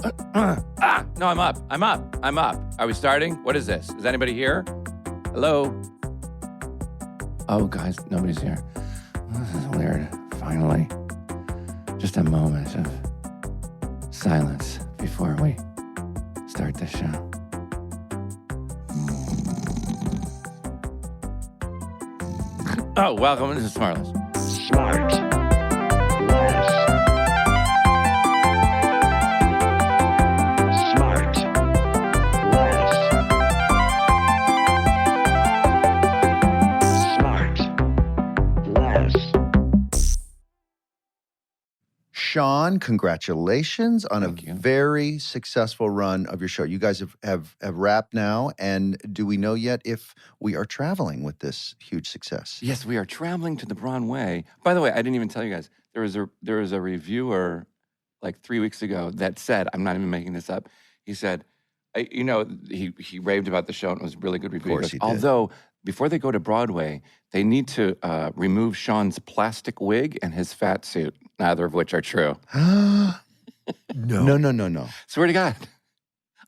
No, I'm up. Are we starting? What is this? Is anybody here? Hello? Oh, guys, nobody's here. This is weird. Finally. Just a moment of silence before we start the show. Oh, welcome to SmartLess. SmartLess. Sean, congratulations on Thank you. Very successful run of your show. You guys have wrapped now, and do we know yet if we are traveling with this huge success? Yes, we are traveling to the Broadway. By the way, I didn't even tell you guys. There was a reviewer like 3 weeks ago that said, I'm not even making this up. He said, he raved about the show and it was a really good review. Of course he did. Although, before they go to Broadway, they need to remove Sean's plastic wig and his fat suit, neither of which are true. No. Swear to God.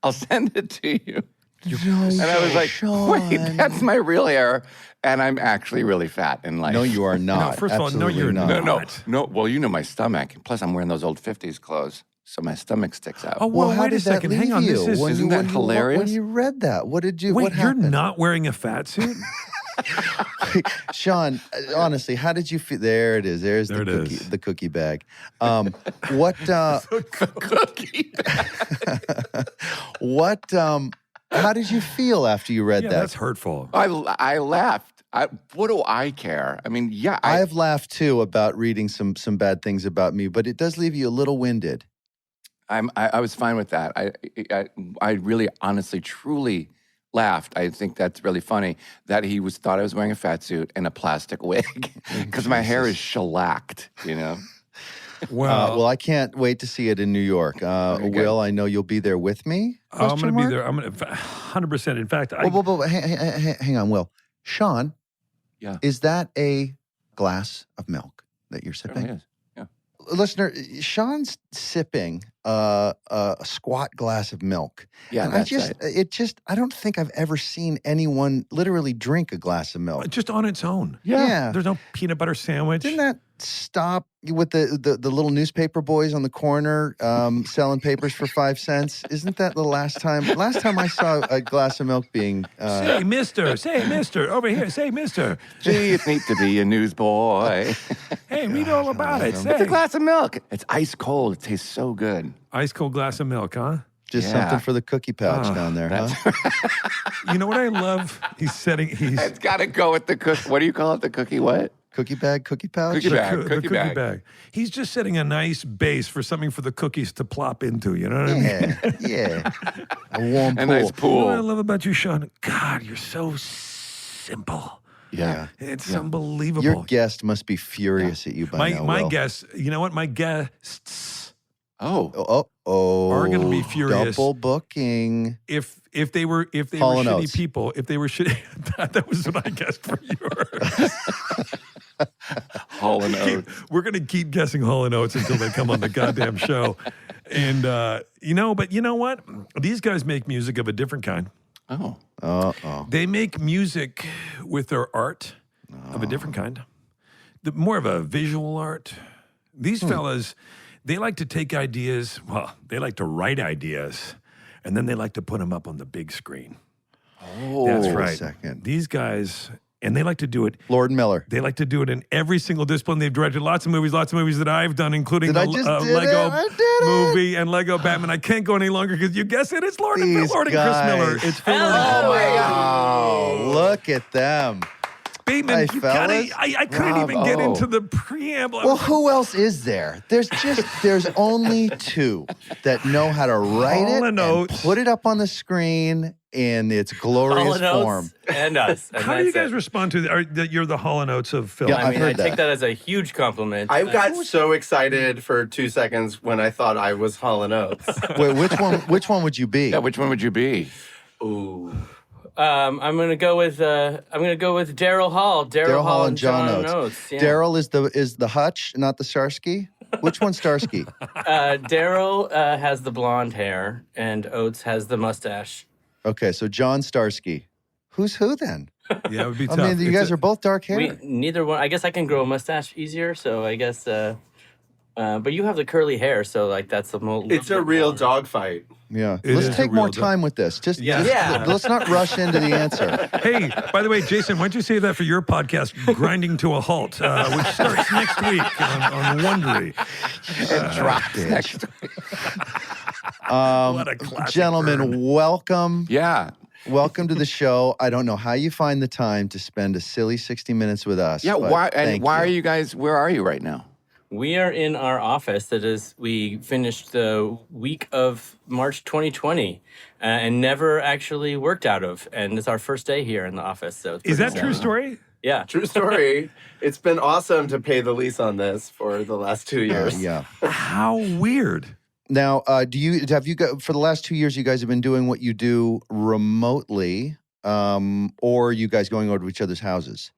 I'll send it to you. No, And I was like, Sean. wait, that's my real hair. And I'm actually really fat in life. No, you are not. No, first of all, no, Absolutely you're not. No. Well, you know my stomach. Plus, I'm wearing those old 50s clothes, so my stomach sticks out. Oh, well, how wait did a second. that Hang on. leave This you? is... Isn't that hilarious? When you read that, what did you? Wait, what you're happened? not wearing a fat suit? Sean, honestly, how did you feel? There it is. There's There it cookie, is. the cookie bag. What? Cookie. What? How did you feel after you read Yeah, that? that's hurtful. I laughed. What do I care? I mean, yeah. I have laughed too about reading some bad things about me, but it does leave you a little winded. I was fine with that. I really, honestly, truly laughed. I think that's really funny that he thought I was wearing a fat suit and a plastic wig because my hair is shellacked, you know? Well, I can't wait to see it in New York. Very good. Will, I know you'll be there with me? I'm going to be Question there. I'm going to 100%. In fact, mark? Well, hang on, Will. Sean, Yeah. is that a glass of milk that you're sipping? Certainly is. Yeah. Listener, Sean's sipping a squat glass of milk. Yeah, And that's I don't think I've ever seen anyone literally drink a glass of milk. just on its own. Yeah. There's no peanut butter sandwich. Didn't that stop with the little newspaper boys on the corner selling papers for 5 cents? Isn't that the last time? Last time I saw a glass of milk being. Say, mister, over here, say, mister. Gee, it's neat to be a newsboy. Hey, read all about it. It's a Say. glass of milk. It's ice cold. It tastes so good. Ice cold glass of milk, huh? Just Yeah. something for the cookie pouch down there, huh? You know what I love? It's got to go with the cookie. What do you call it? The cookie what? Cookie bag, cookie pouch? Cookie bag. the Cookie cookie bag. He's just setting a nice base for something for the cookies to plop into. You know what I mean? Yeah. A warm A pool. nice You know what I pool. love about you, Sean? God, you're so simple. Yeah. It's unbelievable. Your guest must be furious at you by now, my Will. guests, you know what? My guests Oh. are going to be furious Double booking. if they were Hall and shitty Oates. people. If they were shitty, that was what I guessed for yours. Hall and Oates. We're going to keep guessing Hall and Oates until they come on the goddamn show. And, but you know what? These guys make music of a different kind. Oh. They make music with their art of a different kind. More of a visual art. These fellas, they like to take ideas, they like to write ideas, and then they like to put them up on the big screen. Oh. That's Wait a right. second. These guys, and they like to do it. Lord Miller. They like to do it in every single discipline. They've directed lots of movies that I've done, including Did the I just did Lego it? I did it. movie and Lego Batman. I can't go any longer because you guess it. It's Lord and These Chris guys. Miller. It's Phil Lord and Oh, Chris Miller. wow. Look at them. Bateman, Hey, you gotta, fellas. I couldn't even get Bravo. into the preamble. Well, who else is there? There's only two that know how to write Hall it and and Oates. put it up on the screen in its glorious Hall and Oates form. and us. And How do you that's guys it. respond to that you're the Hall and Oates of film? Yeah, I I've mean, heard I take that. that as a huge compliment. I got so excited for 2 seconds when I thought I was Hall and Oates. Wait, which one would you be? Yeah, which one would you be? Ooh. I'm gonna go with Daryl Hall. Daryl Hall and John Oates. Oates. Yeah. Daryl is the Hutch, not the Starsky. Which one's Starsky? Daryl has the blonde hair, and Oates has the mustache. Okay, so John Starsky. Who's who then? Yeah, it would be I tough. mean, you guys are both dark hair. Neither one. I guess I can grow a mustache easier, so I guess. But you have the curly hair, so like that's the most. It's a real dogfight. Yeah. It is Let's a take more real time with this. Just Yeah. let's not rush into the answer. Hey, by the way, Jason, why don't you say that for your podcast, Grinding to a Halt, which starts next week on Wondery. Drops next. What a classic Gentlemen, burn. welcome. Yeah. Welcome to the show. I don't know how you find the time to spend a silly 60 minutes with us. Yeah. but Why? And thank why are you guys? Where are you right now? We are in our office. We finished the week of March 2020 and never actually worked out of. And it's our first day here in the office. So it's Is that pretty true sad. story? Yeah. True story. It's been awesome to pay the lease on this for the last 2 years. Yeah. How weird. Now, have you got for the last 2 years? You guys have been doing what you do remotely, or are you guys going over to each other's houses?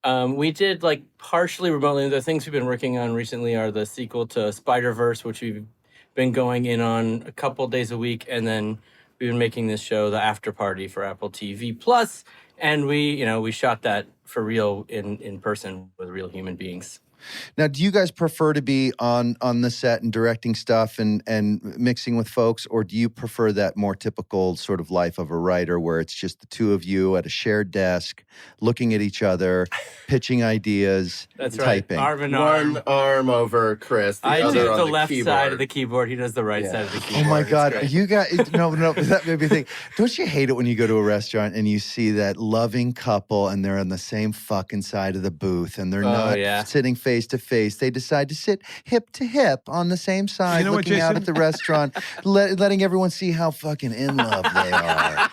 We did like partially remotely. The things we've been working on recently are the sequel to Spider-Verse, which we've been going in on a couple days a week. And then we've been making this show, The After Party, for Apple TV Plus. And we shot that for real in person with real human beings. Now, do you guys prefer to be on the set and directing stuff and mixing with folks, or do you prefer that more typical sort of life of a writer where it's just the two of you at a shared desk, looking at each other, pitching ideas, That's right. typing? Arm in arm. One arm over Chris, the I other do on the the left keyboard. side of the keyboard. He does the right side of the Oh keyboard. my It's God! great. You got no. That made me think. Don't you hate it when you go to a restaurant and you see that loving couple and they're on the same fucking side of the booth and they're not yeah. sitting face to face? They decide to sit hip to hip on the same side, You know what, looking out Jason? at the restaurant, letting everyone see how fucking in love they are.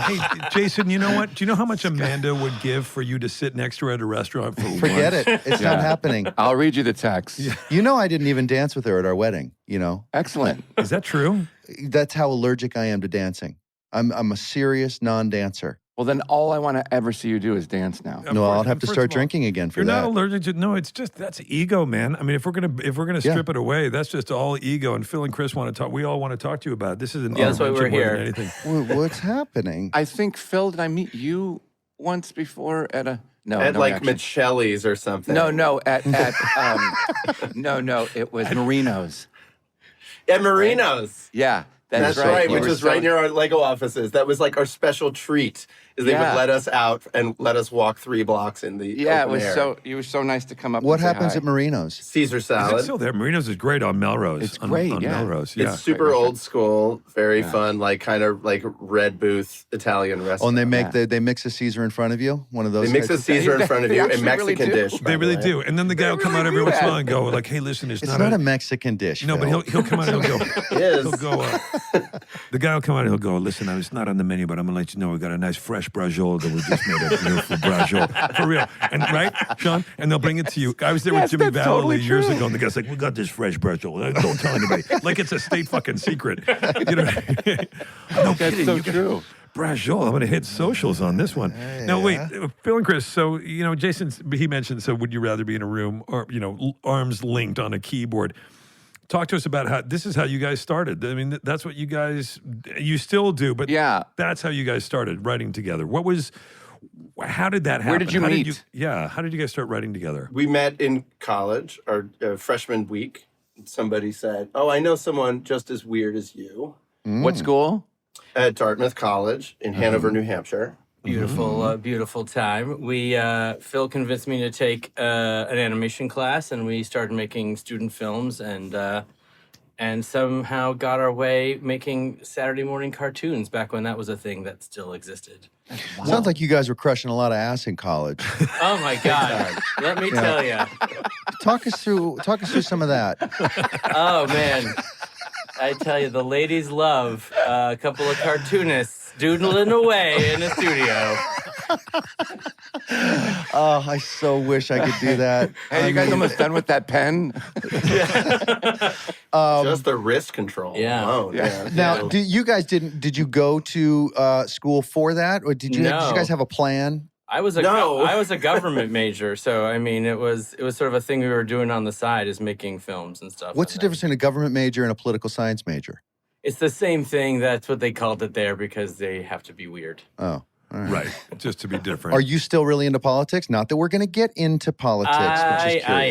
Hey, Jason, you know what? Do you know how much Amanda would give for you to sit next to her at a restaurant for Forget once? it. It's not Yeah. happening. I'll read you the text. You know, I didn't even dance with her at our wedding. You know, Excellent. Is that true? that's how allergic I am to dancing. I'm a serious non-dancer. Well, then all I want to ever see you do is dance now. Of No, course. I'll have to First start of all, drinking again for You're that. not allergic to no. It's just that's ego, man. I mean, if we're gonna strip it away, that's just all ego. And Phil and Chris want to talk. We all want to talk to you about it. This is an Yeah, that's why intervention we're more than here. anything. What's happening? I think Phil, did I meet you once before at a no? At no, like actually. Michelle's or something. No, at no, it was Marino's. At Marino's. Yeah, That's right, You which were was so- right near our Lego offices. That was like our special treat. Is they Yeah. would let us out and let us walk 3 blocks in the Yeah, it open was air. so. You were so nice to come up. What and say happens hi. at Marino's? Caesar Is it salad. still there? Marino's is great on Melrose. It's great, on yeah. Melrose. Yeah. It's super old school, very fun, like kind of like red booth Italian restaurant. Oh, and they make Yeah. they mix a Caesar in front of you. One of those. They mix a types of things? Caesar in front of They you, a actually really Mexican do. dish. by They the really way. do. And then the guy will come out every once in a while and go like, "Hey, listen, it's It's not not a a Mexican dish. no, but Phil. he'll come out and he'll go. It is. He'll go. The guy will come out and he'll go. Listen, it's not on the menu, but I'm gonna let you know we got a nice fresh braciole that we just made a beautiful braciole for real. And right, Sean, and they'll bring it to you. I was there Yes, with Jimmy that's Valley totally years true. ago, and the guy's like, "We got this fresh braciole. Don't tell anybody." Like it's a state fucking secret. You know? No That's kidding. so You got- true. Braciole. I'm going to hit socials on this one. Now, wait, Phil and Chris. So, Jason, he mentioned, so would you rather be in a room or, arms linked on a keyboard? Talk to us about how this is how you guys started. I mean, that's what you still do, but Yeah. that's how you guys started writing together. How did that happen? Where did you How meet? How did you guys start writing together? We met in college, our freshman week. Somebody said, "Oh, I know someone just as weird as you." What school? At Dartmouth College in Hanover, New Hampshire. Beautiful, beautiful time. Phil convinced me to take an animation class, and we started making student films, and somehow got our way making Saturday morning cartoons back when that was a thing that still existed. Sounds like you guys were crushing a lot of ass in college. Oh my God! Let me tell you. Talk us through some of that. Oh man, I tell you, the ladies love a couple of cartoonists doodling away in the studio. Oh, I so wish I could do that. Hey, you guys almost done with that pen? Just the wrist control Yeah. alone. Yeah. Now, did you go to school for that, or did you No. guys have a plan? I was a government major, so I mean, it was sort of a thing we were doing on the side, is making films and stuff. What's the difference between a government major and a political science major? It's the same thing. That's what they called it there because they have to be weird. Oh. All right. Right, just to be different. Are you still really into politics? Not that we're going to get into politics, but just curious. I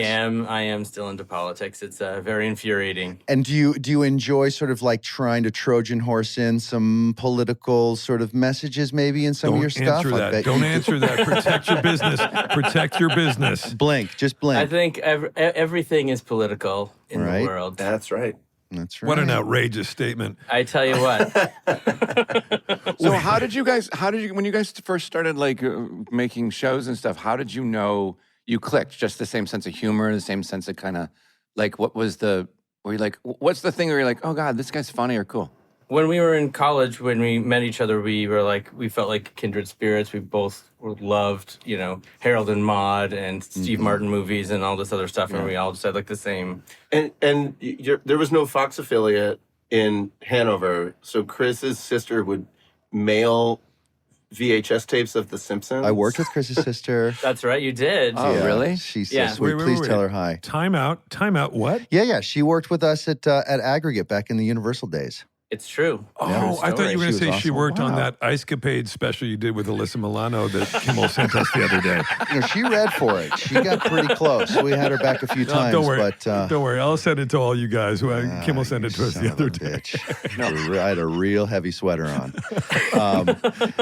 am still into politics. It's very infuriating. And do you enjoy sort of like trying to Trojan horse in some political sort of messages maybe in some of your stuff? Don't answer that. Protect your business. Protect your business. Blink. Just blink. I think everything is political in the world. That's right. That's right. What an outrageous statement. I tell you what. So when you guys first started like making shows and stuff, how did you know you clicked? Just the same sense of humor, the same sense of kind of like, what's the thing where you're like, oh God, this guy's funny or cool? When we were in college, when we met each other, we felt like kindred spirits. We both loved, Harold and Maude and Steve Martin movies and all this other stuff. And we all just had like the same. And there was no Fox affiliate in Hanover. So Chris's sister would mail VHS tapes of The Simpsons. I worked with Chris's sister. That's right, you did. Oh, really? She's Yeah. so sweet. Please tell her hi. Time out. What? Yeah. She worked with us at Aggregate back in the Universal days. It's true. Oh, I thought you were going to She say was she awesome. worked on Wow. that Ice Capade special you did with Alyssa Milano that Kimmel sent us the other day. She read for it. She got pretty close. We had her back a few times. Don't worry. But, Don't worry. I'll send it to all you guys. Kimmel sent it to us the other day. I had a real heavy sweater on.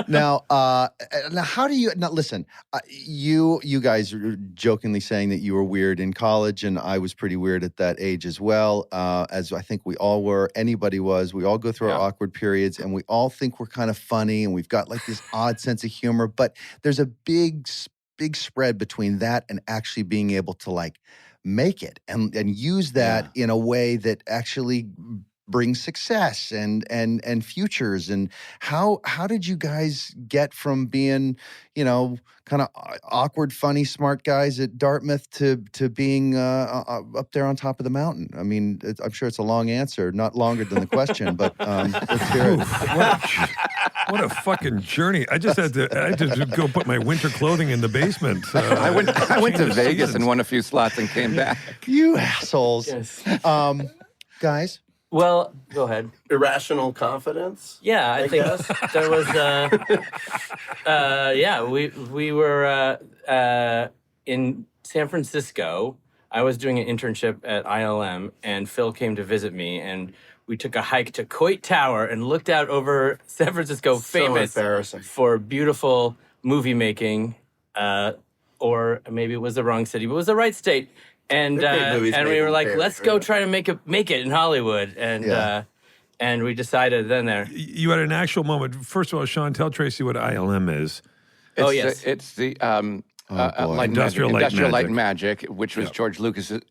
Now, how do you? Now, listen. You guys are jokingly saying that you were weird in college, and I was pretty weird at that age as well. As I think we all were. Anybody was. We all go through our awkward periods, and we all think we're kind of funny, and we've got like this odd sense of humor. But there's a big spread between that and actually being able to like make it and use that in a way that actually brings success and futures. And how did you guys get from being, kind of awkward, funny, smart guys at Dartmouth to being up there on top of the mountain? I mean, I'm sure it's a long answer, not longer than the question, but let's hear it. What a fucking journey. I had to go put my winter clothing in the basement. I went to the Vegas seasons. and won a few slots and came back. You assholes. Yes. Guys? Well, go ahead. Irrational confidence. Yeah, I think there was. We were in San Francisco. I was doing an internship at ILM, and Phil came to visit me, and we took a hike to Coit Tower and looked out over San Francisco, So famous embarrassing. for beautiful movie making, or maybe it was the wrong city, but it was the right state. And They're great movies and we made were in like, Paris, let's go right? try to make it in Hollywood, and we decided then there. You had an actual moment. First of all, Sean, tell Tracy what ILM is. It's the boy. Industrial Light Light and Magic, which was George Lucas's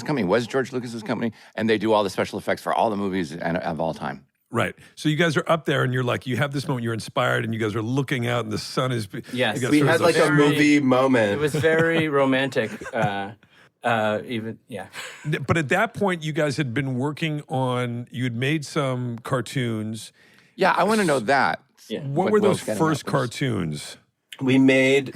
company, was George Lucas's company, and they do all the special effects for all the movies of all time. Right. So you guys are up there and you're like, you have this moment, you're inspired, and you guys are looking out and the sun is. Yes. you got We sort had of like this- a movie moment. It was very romantic. But But at that point, you guys had been working on, you'd made some cartoons. Yeah, I want to know that. Yeah. What were those Will's getting first at was- cartoons? We made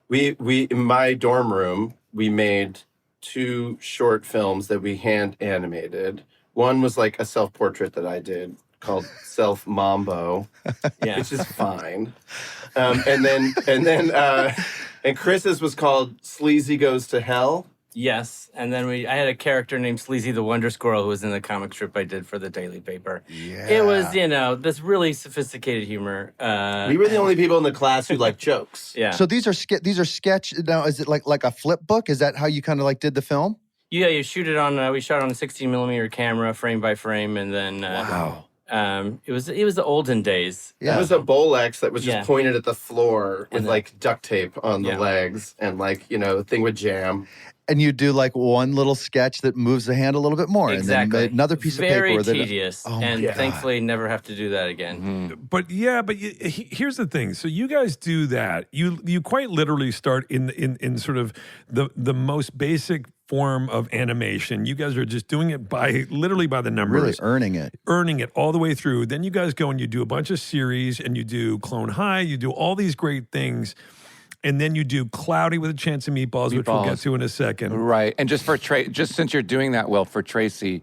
we in my dorm room we made 2 short films that we hand animated. One was like a self-portrait that I did called Self Mambo, yeah. which is fine. And Chris's was called Sleazy Goes to Hell. Yes, and then I had a character named Sleazy the Wonder Squirrel who was in the comic strip I did for the daily paper. Yeah. It was, this really sophisticated humor. We were the only people in the class who liked jokes. Yeah. So these are sketch. Now, is it like a flip book? Is that how you kind of like did the film? Yeah, you shoot it on. We shot on a 16 millimeter camera, frame by frame, and then. Wow. It was the olden days. Yeah. It was a Bolex that was just Yeah. pointed at the floor with And like duct tape on the Yeah. legs and like, a thing with jam. And you do like one little sketch that moves the hand a little bit more, Exactly. and then another piece Very of paper. tedious, Oh my and God. thankfully never have to do that again. But here's the thing. So you guys do that. You quite literally start in sort of the most basic form of animation. You guys are just doing it literally by the numbers. Really earning it all the way through. Then you guys go and you do a bunch of series and you do Clone High, you do all these great things. And then you do Cloudy with a Chance of Meatballs, which we'll get to in a second. Right. And just since you're doing that, Will, for Tracy,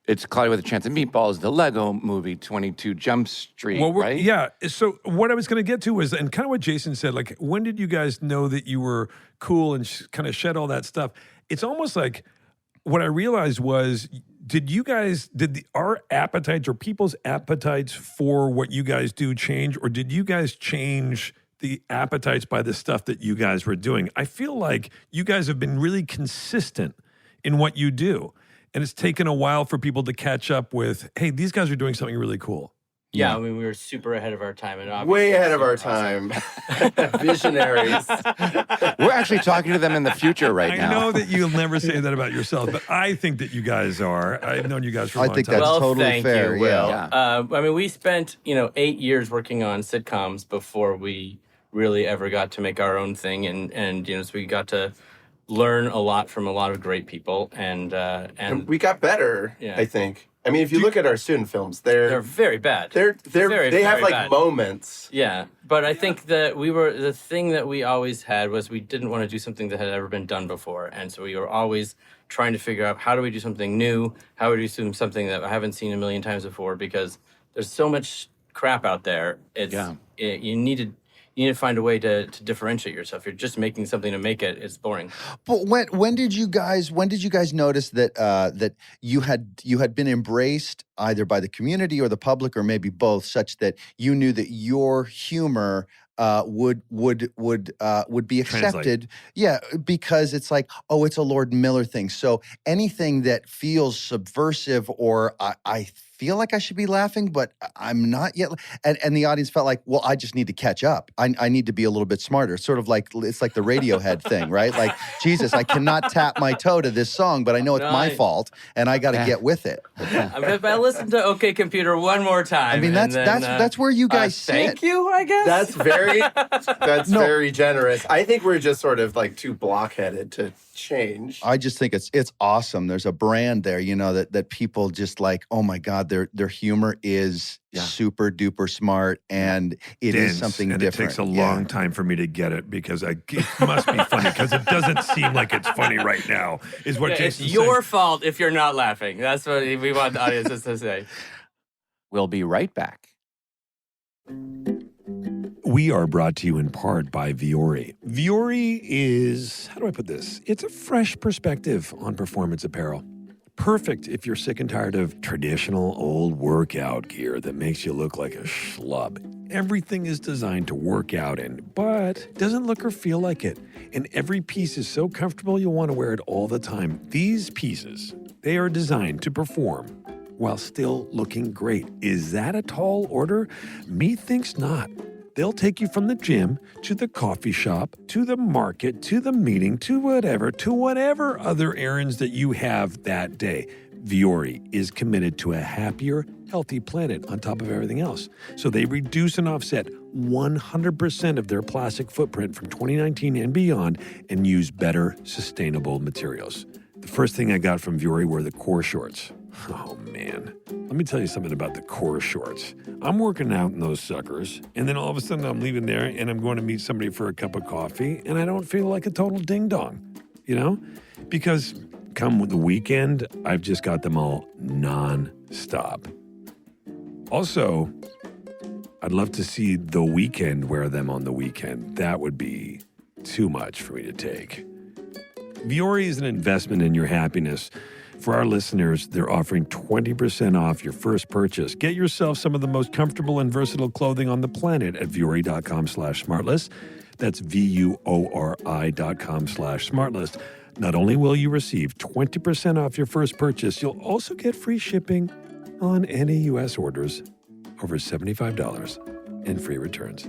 it's Cloudy with a Chance of Meatballs, the Lego movie, 22 Jump Street, right? Yeah. So what I was going to get to was, and kind of what Jason said, like, when did you guys know that you were cool and kind of shed all that stuff? It's almost like what I realized was, our appetites or people's appetites for what you guys do change, or did you guys change the appetites by the stuff that you guys were doing? I feel like you guys have been really consistent in what you do. And it's taken a while for people to catch up with, hey, these guys are doing something really cool. Yeah, I mean, we were super ahead of our time. And way ahead of our time. Visionaries. We're actually talking to them in the future right now. I know that you'll never say that about yourself, but I think that you guys are. I've known you guys for a long time. I think that's totally fair. You, Will. Yeah. I mean, we spent 8 years working on sitcoms before we really ever got to make our own thing, and so we got to learn a lot from a lot of great people, and we got better. Yeah. I think. I mean, if you look at our student films, they're very bad. They have like bad moments. Yeah, but I think that the thing that we always had was we didn't want to do something that had ever been done before, and so we were always trying to figure out how do we do something new, how do we do something that I haven't seen a million times before, because there's so much crap out there. You need to find a way to differentiate yourself. You're just making something to make it. It's boring. But when did you guys notice that that you had been embraced either by the community or the public or maybe both, such that you knew that your humor would be accepted? Translate. Yeah, because it's like, oh, it's a Lord Miller thing. So anything that feels subversive or I feel like I should be laughing, but I'm not yet. And the audience felt like, well, I just need to catch up. I need to be a little bit smarter. Sort of like, it's like the Radiohead thing, right? Like, Jesus, I cannot tap my toe to this song, but I know it's my fault, and I got to get with it. I listened to OK Computer one more time. I mean, that's where you guys sit. Thank you, I guess. That's very generous. I think we're just sort of like too blockheaded to change. I just think it's awesome. There's a brand there, that people just like, oh my God, their humor is super duper smart, and it is something and different. It takes a long time for me to get it because it must be funny because it doesn't seem like it's funny right now. Is what Jason's It's your saying. fault if you're not laughing. That's what we want the audiences to say. We'll be right back. We are brought to you in part by Vuori. Vuori is, how do I put this? It's a fresh perspective on performance apparel. Perfect if you're sick and tired of traditional old workout gear that makes you look like a schlub. Everything is designed to work out in, but doesn't look or feel like it. And every piece is so comfortable you'll want to wear it all the time. These pieces, they are designed to perform while still looking great. Is that a tall order? Methinks not. They'll take you from the gym to the coffee shop, to the market, to the meeting, to whatever other errands that you have that day. Vuori is committed to a happier, healthy planet on top of everything else. So they reduce and offset 100% of their plastic footprint from 2019 and beyond and use better, sustainable materials. The first thing I got from Vuori were the core shorts. Oh, man. Let me tell you something about the core shorts. I'm working out in those suckers, and then all of a sudden I'm leaving there and I'm going to meet somebody for a cup of coffee, and I don't feel like a total ding-dong, Because come the weekend, I've just got them all non-stop. Also, I'd love to see The Weeknd wear them on the weekend. That would be too much for me to take. Vuori is an investment in your happiness. For our listeners, they're offering 20% off your first purchase. Get yourself some of the most comfortable and versatile clothing on the planet at vuori.com/smartless. That's VUORI.com/smartless. Not only will you receive 20% off your first purchase, you'll also get free shipping on any U.S. orders over $75 and free returns.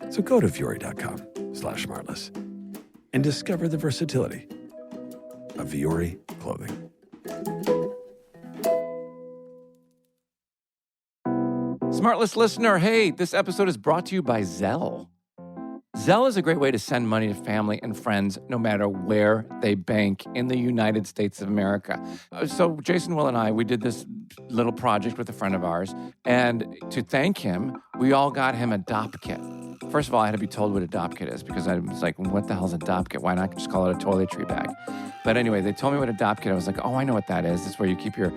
So go to vuori.com/smartless and discover the versatility of Vuori clothing. SmartLess listener, hey, this episode is brought to you by Zelle. Zelle is a great way to send money to family and friends no matter where they bank in the United States of America. So Jason, Will, and I, we did this little project with a friend of ours, and to thank him, we all got him a DOP kit. First of all, I had to be told what a DOP kit is because I was like, what the hell's a DOP kit? Why not just call it a toiletry bag? But anyway, they told me what a DOP kit. I was like, oh, I know what that is. It's where you keep your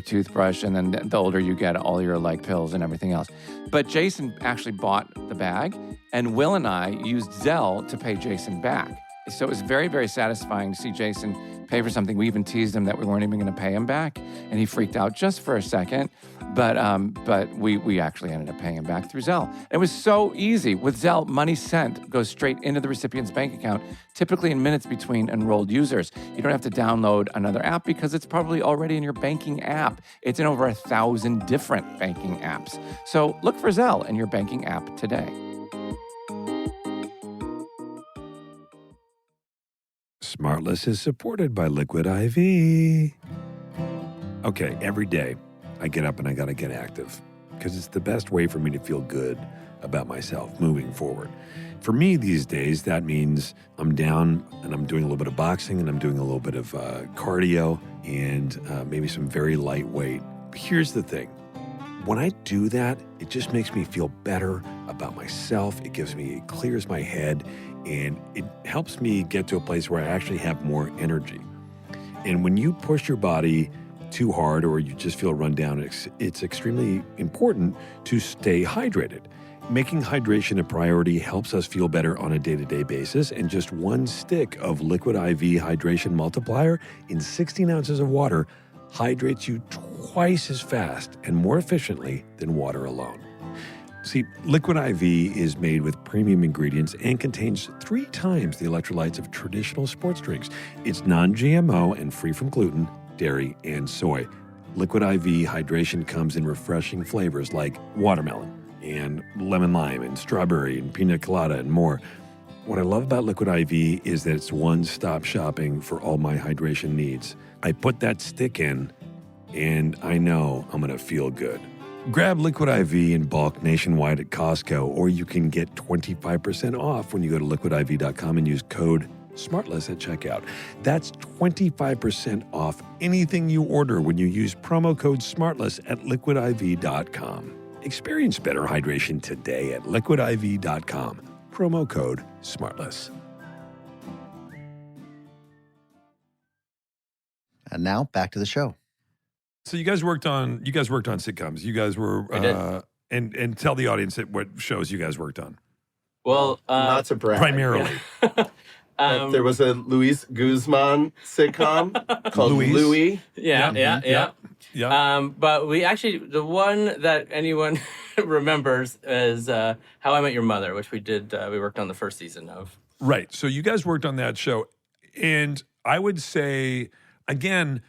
toothbrush, and then the older you get, all your pills and everything else. But Jason actually bought the bag, and Will and I used Zelle to pay Jason back. So it was very, very satisfying to see Jason pay for something. We even teased him that we weren't even going to pay him back, and he freaked out just for a second. But we actually ended up paying him back through Zelle. It was so easy. With Zelle, money sent goes straight into the recipient's bank account, typically in minutes between enrolled users. You don't have to download another app because it's probably already in your banking app. It's in over 1,000 different banking apps. So look for Zelle in your banking app today. SmartLess is supported by Liquid IV. Okay, every day I get up and I got to get active because it's the best way for me to feel good about myself moving forward. For me these days, that means I'm down and I'm doing a little bit of boxing and I'm doing a little bit of cardio and maybe some very lightweight. Here's the thing. When I do that, it just makes me feel better about myself. It clears my head, and it helps me get to a place where I actually have more energy. And when you push your body too hard or you just feel run down, it's extremely important to stay hydrated. Making hydration a priority helps us feel better on a day-to-day basis, and just one stick of Liquid IV Hydration Multiplier in 16 ounces of water hydrates you twice as fast and more efficiently than water alone. See, Liquid IV is made with premium ingredients and contains 3 times the electrolytes of traditional sports drinks. It's non-GMO and free from gluten, dairy, and soy. Liquid IV hydration comes in refreshing flavors like watermelon and lemon lime and strawberry and pina colada and more. What I love about Liquid IV is that it's one-stop shopping for all my hydration needs. I put that stick in, and I know I'm going to feel good. Grab Liquid IV in bulk nationwide at Costco, or you can get 25% off when you go to liquidiv.com and use code SmartLess at checkout. That's 25% off anything you order when you use promo code SmartLess at liquidiv.com. Experience better hydration today at liquidiv.com. Promo code SmartLess. And now back to the show. So you guys worked on sitcoms. You guys were and tell the audience what shows you guys worked on. Well, not to brag. Primarily. There was a Luis Guzman sitcom called Louie. Yeah. But we actually, the one that anyone remembers is How I Met Your Mother, which we worked on the first season of. Right. So you guys worked on that show. And I would say, again,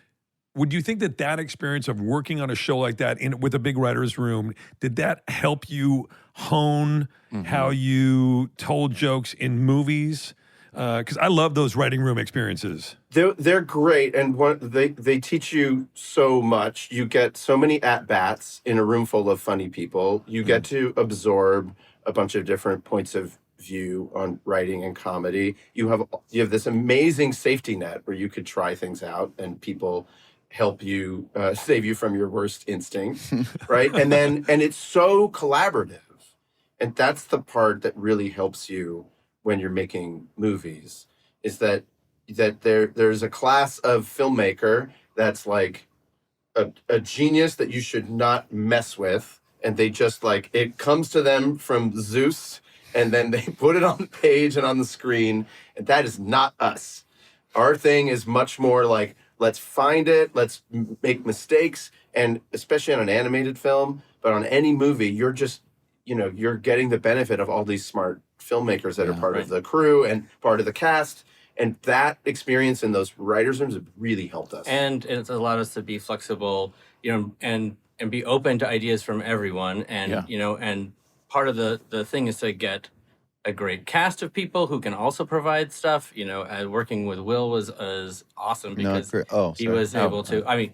would you think that experience of working on a show like that with a big writer's room, did that help you hone how you told jokes in movies? Because I love those writing room experiences. They're great, and they teach you so much. You get so many at-bats in a room full of funny people. You get to absorb a bunch of different points of view on writing and comedy. You have this amazing safety net where you could try things out, and people help you save you from your worst instincts, right? And it's so collaborative, and that's the part that really helps you when you're making movies, is that there's a class of filmmaker that's like a genius that you should not mess with, and they just it comes to them from Zeus, and then they put it on the page and on the screen, and that is not us. Our thing is much more like, let's find it, let's make mistakes, and especially on an animated film, but on any movie, you're just, you're getting the benefit of all these smart filmmakers that are part of the crew and part of the cast. And that experience in those writers' rooms have really helped us. And it's allowed us to be flexible, and be open to ideas from everyone. And, and part of the thing is to get a great cast of people who can also provide stuff. You know, working with Will was awesome because he was able to. I mean,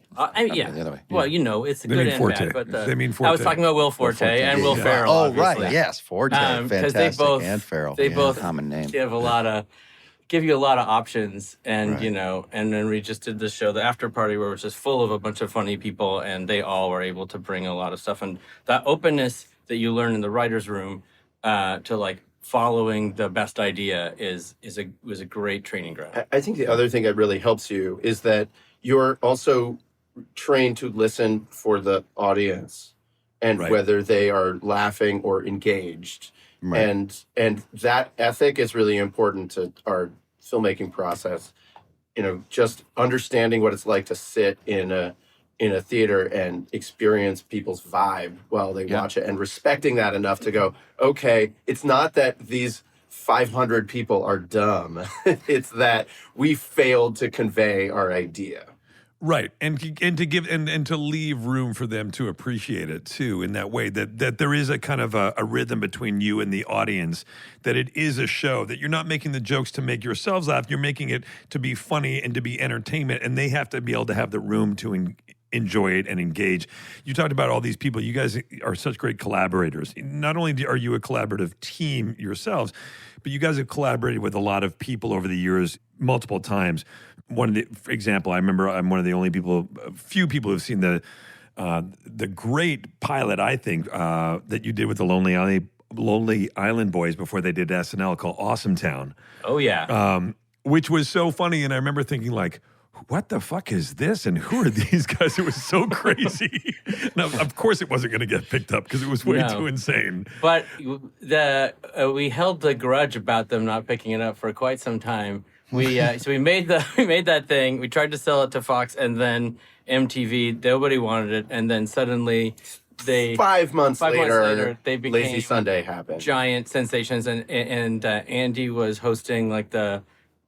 yeah. The other way. Well, you know, it's They good mean and Forte. bad. But They mean I was Forte. talking about Will Forte and Will Ferrell. Oh, obviously. right. Yes. Forte. 'Cause Fantastic. And Ferrell. They both Common name. give you a lot of options, and you know, and then we just did this show, the after party, where it was just full of a bunch of funny people, and they all were able to bring a lot of stuff, and that openness that you learn in the writers' room to like following the best idea was a great training ground. I think the other thing that really helps you is that you're also trained to listen for the audience and whether they are laughing or engaged. Right. And that ethic is really important to our filmmaking process. You know, just understanding what it's like to sit in a theater and experience people's vibe while they watch it, and respecting that enough to go, okay, it's not that these 500 people are dumb. It's that we failed to convey our idea. Right, and to give and to leave room for them to appreciate it too, in that way that there is a kind of a rhythm between you and the audience, that it is a show, that you're not making the jokes to make yourselves laugh, you're making it to be funny and to be entertainment, and they have to be able to have the room to enjoy it and engage. You talked about all these people. You guys are such great collaborators. Not only are you a collaborative team yourselves, but you guys have collaborated with a lot of people over the years multiple times. For example, I remember I'm one of the few people who've seen the great pilot, I think, that you did with the Lonely Island Boys before they did SNL, called Awesome Town. Oh yeah. Which was so funny, and I remember thinking like, what the fuck is this? And who are these guys? It was so crazy. Now, of course, it wasn't going to get picked up because it was way too insane. But we held the grudge about them not picking it up for quite some time. We made that thing. We tried to sell it to Fox, and then MTV. Nobody wanted it, and then suddenly they 5 months later they became Lazy Sunday happened. Giant sensations, and Andy was hosting like the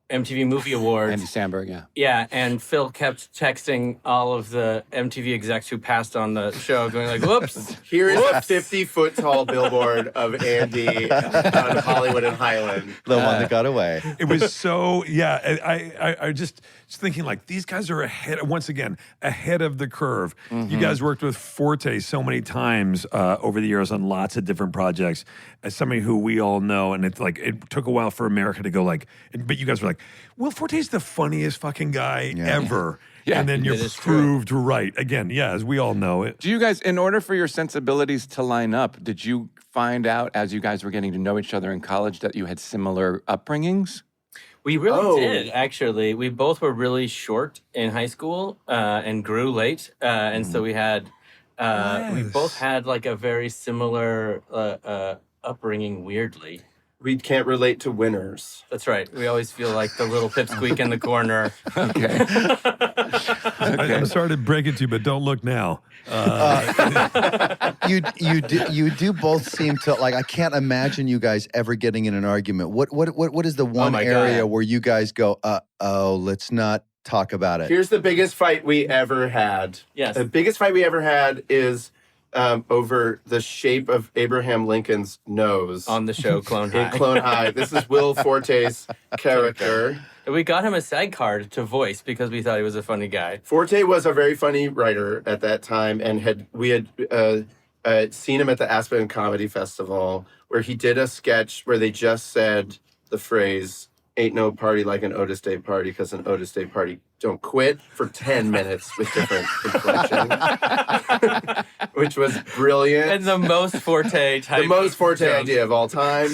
MTV Movie Awards. Andy Samberg, yeah. Yeah, and Phil kept texting all of the MTV execs who passed on the show, going like, whoops. Here is a 50-foot tall billboard of Andy on Hollywood and Highland. The one that got away. It was so, I just thinking like, these guys are ahead of the curve. Mm-hmm. You guys worked with Forte so many times over the years on lots of different projects. As somebody who we all know, and it's like, it took a while for America to go like, but you guys were like, Will Forte's the funniest fucking guy ever. Yeah. And then you're proved right. Again, as we all know it. Do you guys, in order for your sensibilities to line up, did you find out as you guys were getting to know each other in college that you had similar upbringings? We really did, actually. We both were really short in high school and grew late. And so we both had like a very similar upbringing, weirdly. We can't relate to winners. That's right. We always feel like the little pipsqueak in the corner. Okay. I'm sorry to break it to you, but don't look now. You do both seem to like. I can't imagine you guys ever getting in an argument. What is the one area where you guys go, let's not talk about it? Here's the biggest fight we ever had. Yes. The biggest fight we ever had is over the shape of Abraham Lincoln's nose On the show Clone High. in Clone High. This is Will Forte's character. We got him a SAG card to voice because we thought he was a funny guy. Forte was a very funny writer at that time, and we had seen him at the Aspen Comedy Festival, where he did a sketch where they just said the phrase, "Ain't no party like an Otis Day party, because an Otis Day party don't quit," for 10 minutes with different inflection, which was brilliant. And the most Forte type. The most Forte idea of all time.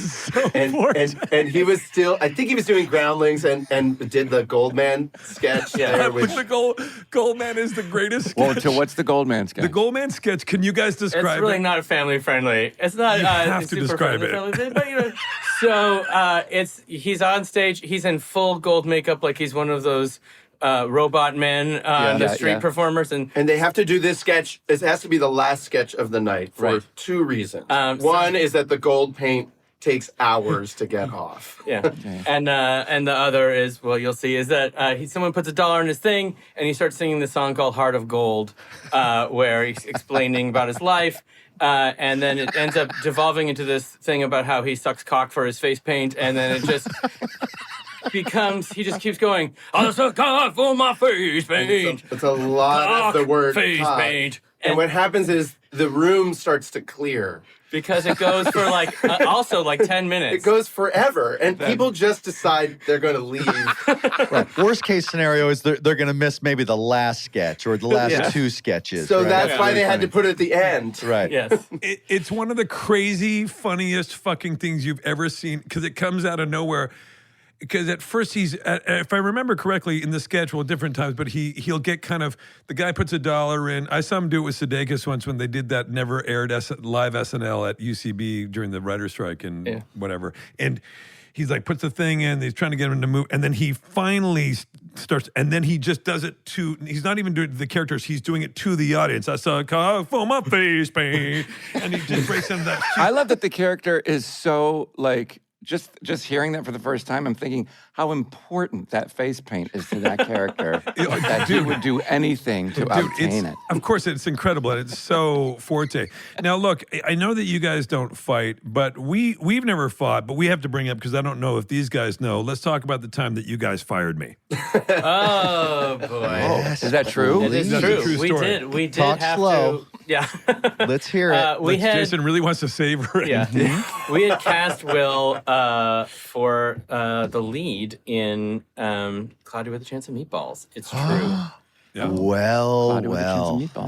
And he was still, I think he was doing Groundlings and did the Goldman sketch. But the Goldman is the greatest sketch. Well, so what's the Goldman sketch? The Goldman sketch, can you guys describe it? It's really not family friendly. It's not You have to super describe it. friendly, but, you know, so he's on stage, he's in full gold makeup like he's one of those robot men, the street performers. And they have to do this sketch. It has to be the last sketch of the night for two reasons. One is that the gold paint takes hours to get off. Yeah, and the other is, well, you'll see, is that someone puts $1 in his thing, and he starts singing this song called "Heart of Gold," where he's explaining about his life, and then it ends up devolving into this thing about how he sucks cock for his face paint, and then it just he just keeps going, "I suck cock for my face paint." It's a lot of the word face cock. paint, and what happens is the room starts to clear. Because it goes for also 10 minutes. It goes forever, and people just decide they're going to leave. Right. Worst case scenario is they're going to miss maybe the last sketch or the last two sketches. So right? that's why they had to put it at the end. Right. Yes. It's one of the crazy, funniest fucking things you've ever seen because it comes out of nowhere. Because at first if I remember correctly in the sketch, well, different times, but he'll get kind of, the guy puts $1 in. I saw him do it with Sudeikis once when they did that never aired live SNL at UCB during the writer's strike and whatever. And he's like, puts the thing in, he's trying to get him to move. And then he finally starts, and then he just does it he's not even doing it to the characters, he's doing it to the audience. I saw a car for my face paint. And he just breaks into that. I love that the character is so just hearing that for the first time, I'm thinking how important that face paint is to that character. That he would do anything to obtain it. Of course, it's incredible, and it's so Forte. Now, look, I know that you guys don't fight, but we've never fought, but we have to bring up, because I don't know if these guys know, let's talk about the time that you guys fired me. Oh, boy. Yes, Is that true? It is That's a true. true story. We did Talk have slow. to. Yeah. Let's hear it. Jason really wants to savor it. Yeah. We had cast Will for the lead in Cloudy with a Chance of Meatballs. It's true. Yeah. Well.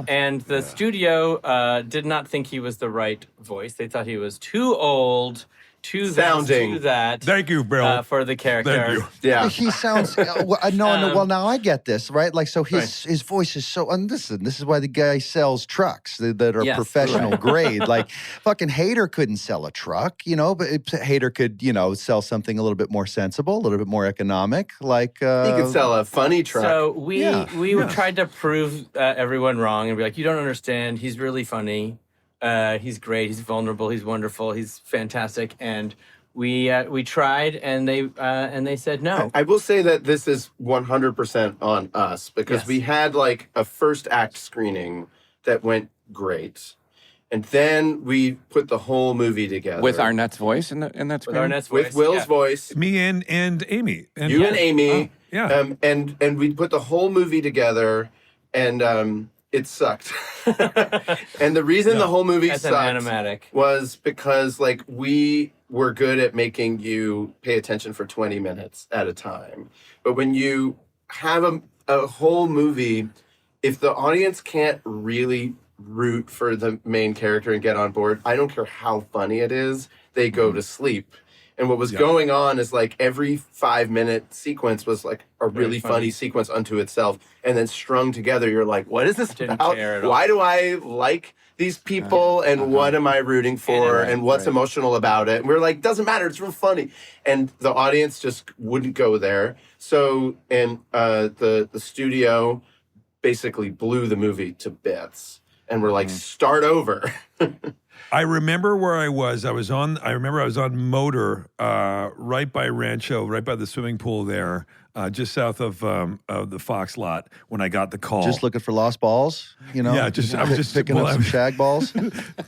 And the studio did not think he was the right voice. They thought he was too old, too Sounding. that. Thank you, Bill. For the character. Thank you. Yeah. He sounds well, now I get this, right? Like, so his voice is so, and this is why the guy sells trucks that are Yes, professional grade. Like, fucking Hader couldn't sell a truck, but Hader could, sell something a little bit more sensible, a little bit more economic. Like, He could sell a funny truck. So we tried to prove everyone wrong and be like, you don't understand. He's really funny. He's great. He's vulnerable. He's wonderful. He's fantastic. And we tried, and they said no. I will say that this is 100% on us because we had a first act screening that went great. And then we put the whole movie together. With Arnett's voice in that screen? With Arnett's voice. With Will's voice. Me and Amy. And You and Amy. Oh, yeah. And we put the whole movie together, and it sucked. And the reason the whole movie As an sucked animatic. was because we were good at making you pay attention for 20 minutes at a time. But when you have a whole movie, if the audience can't really root for the main character and get on board, I don't care how funny it is, they go to sleep. And what was going on is every 5-minute sequence was a really funny sequence unto itself. And then strung together, you're like, what is this about? Why do I like these people? And what am I rooting for? And what's emotional about it? And we're like, doesn't matter. It's real funny. And the audience just wouldn't go there. So, and the studio basically blew the movie to bits. And we're like, start over. I remember where I was. I remember I was on Motor, right by Rancho, right by the swimming pool there, just south of the Fox lot when I got the call. just looking for lost balls, Yeah, I was just picking up some shag balls.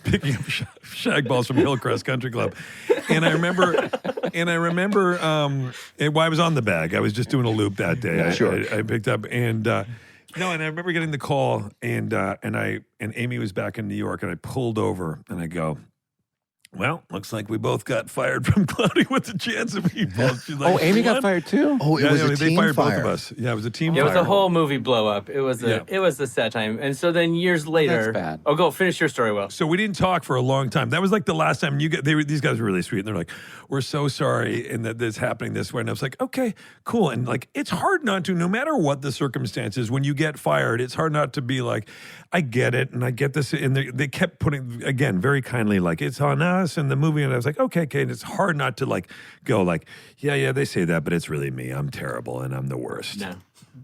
picking up shag balls from Hillcrest Country Club. And I remember, I was on the bag. I was just doing a loop that day. I picked up and I remember getting the call and Amy was back in New York and I pulled over and I go, well, looks like we both got fired from Cloudy with a Chance of Meatballs. She's like, Amy got fired too? Oh, it was a they team fired fire. both of us. Yeah, it was a team It fire. was a whole movie blow up. It was the set time. And so then years later. That's bad. Oh, go finish your story, Will. So we didn't talk for a long time. That was the last time these guys were really sweet. And they're like, we're so sorry and that this happening this way. And I was like, okay, cool. And it's hard not to, no matter what the circumstances, when you get fired, it's hard not to be like, I get it. And I get this. And they kept putting, again, very kindly, it's on us and the movie. And I was like, okay. And it's hard not to go yeah, they say that, but it's really me. I'm terrible and I'm the worst. No.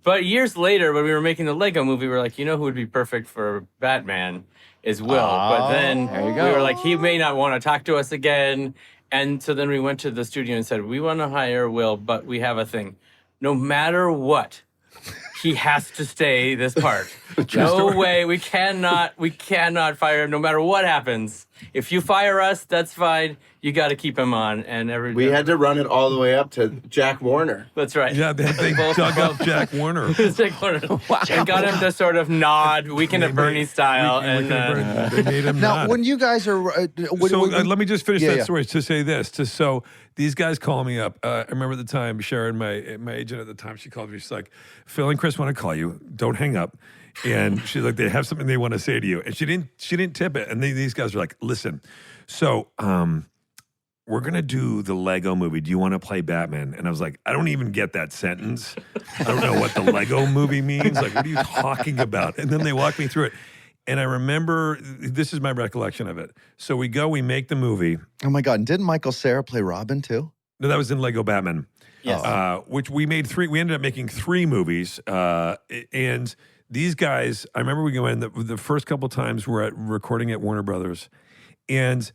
But years later, when we were making the Lego movie, we were like, who would be perfect for Batman is Will. But then there you we go. were like, he may not want to talk to us again. And so then we went to the studio and said, we want to hire Will, but we have a thing. No matter what, he has to stay this part. No way. We cannot fire him no matter what happens. If you fire us, that's fine. You got to keep him on. And we had to run it all the way up to Jack Warner. That's right. Yeah, they dug up Jack Warner. Jack Warner. Wow. And got him to sort of nod, Weekend at Bernie style. They made him Now, nod. when you guys are... let me just finish that story Yeah. to say this. So these guys call me up. I remember the time, Sharon, my agent at the time, she called me. She's like, Phil and Chris want to call you. Don't hang up. And she's like, they have something they want to say to you. And she didn't tip it. And these guys are like, listen, so we're going to do the Lego movie. Do you want to play Batman? And I was like, I don't even get that sentence. I don't know what the Lego movie means. Like, what are you talking about? And then they walked me through it. And I remember, this is my recollection of it. So we make the movie. Oh my God. And didn't Michael Cera play Robin too? No, that was in Lego Batman. Yes. Which we made we ended up making 3 movies. And these guys, I remember we go in the first couple times we're recording at Warner Brothers. And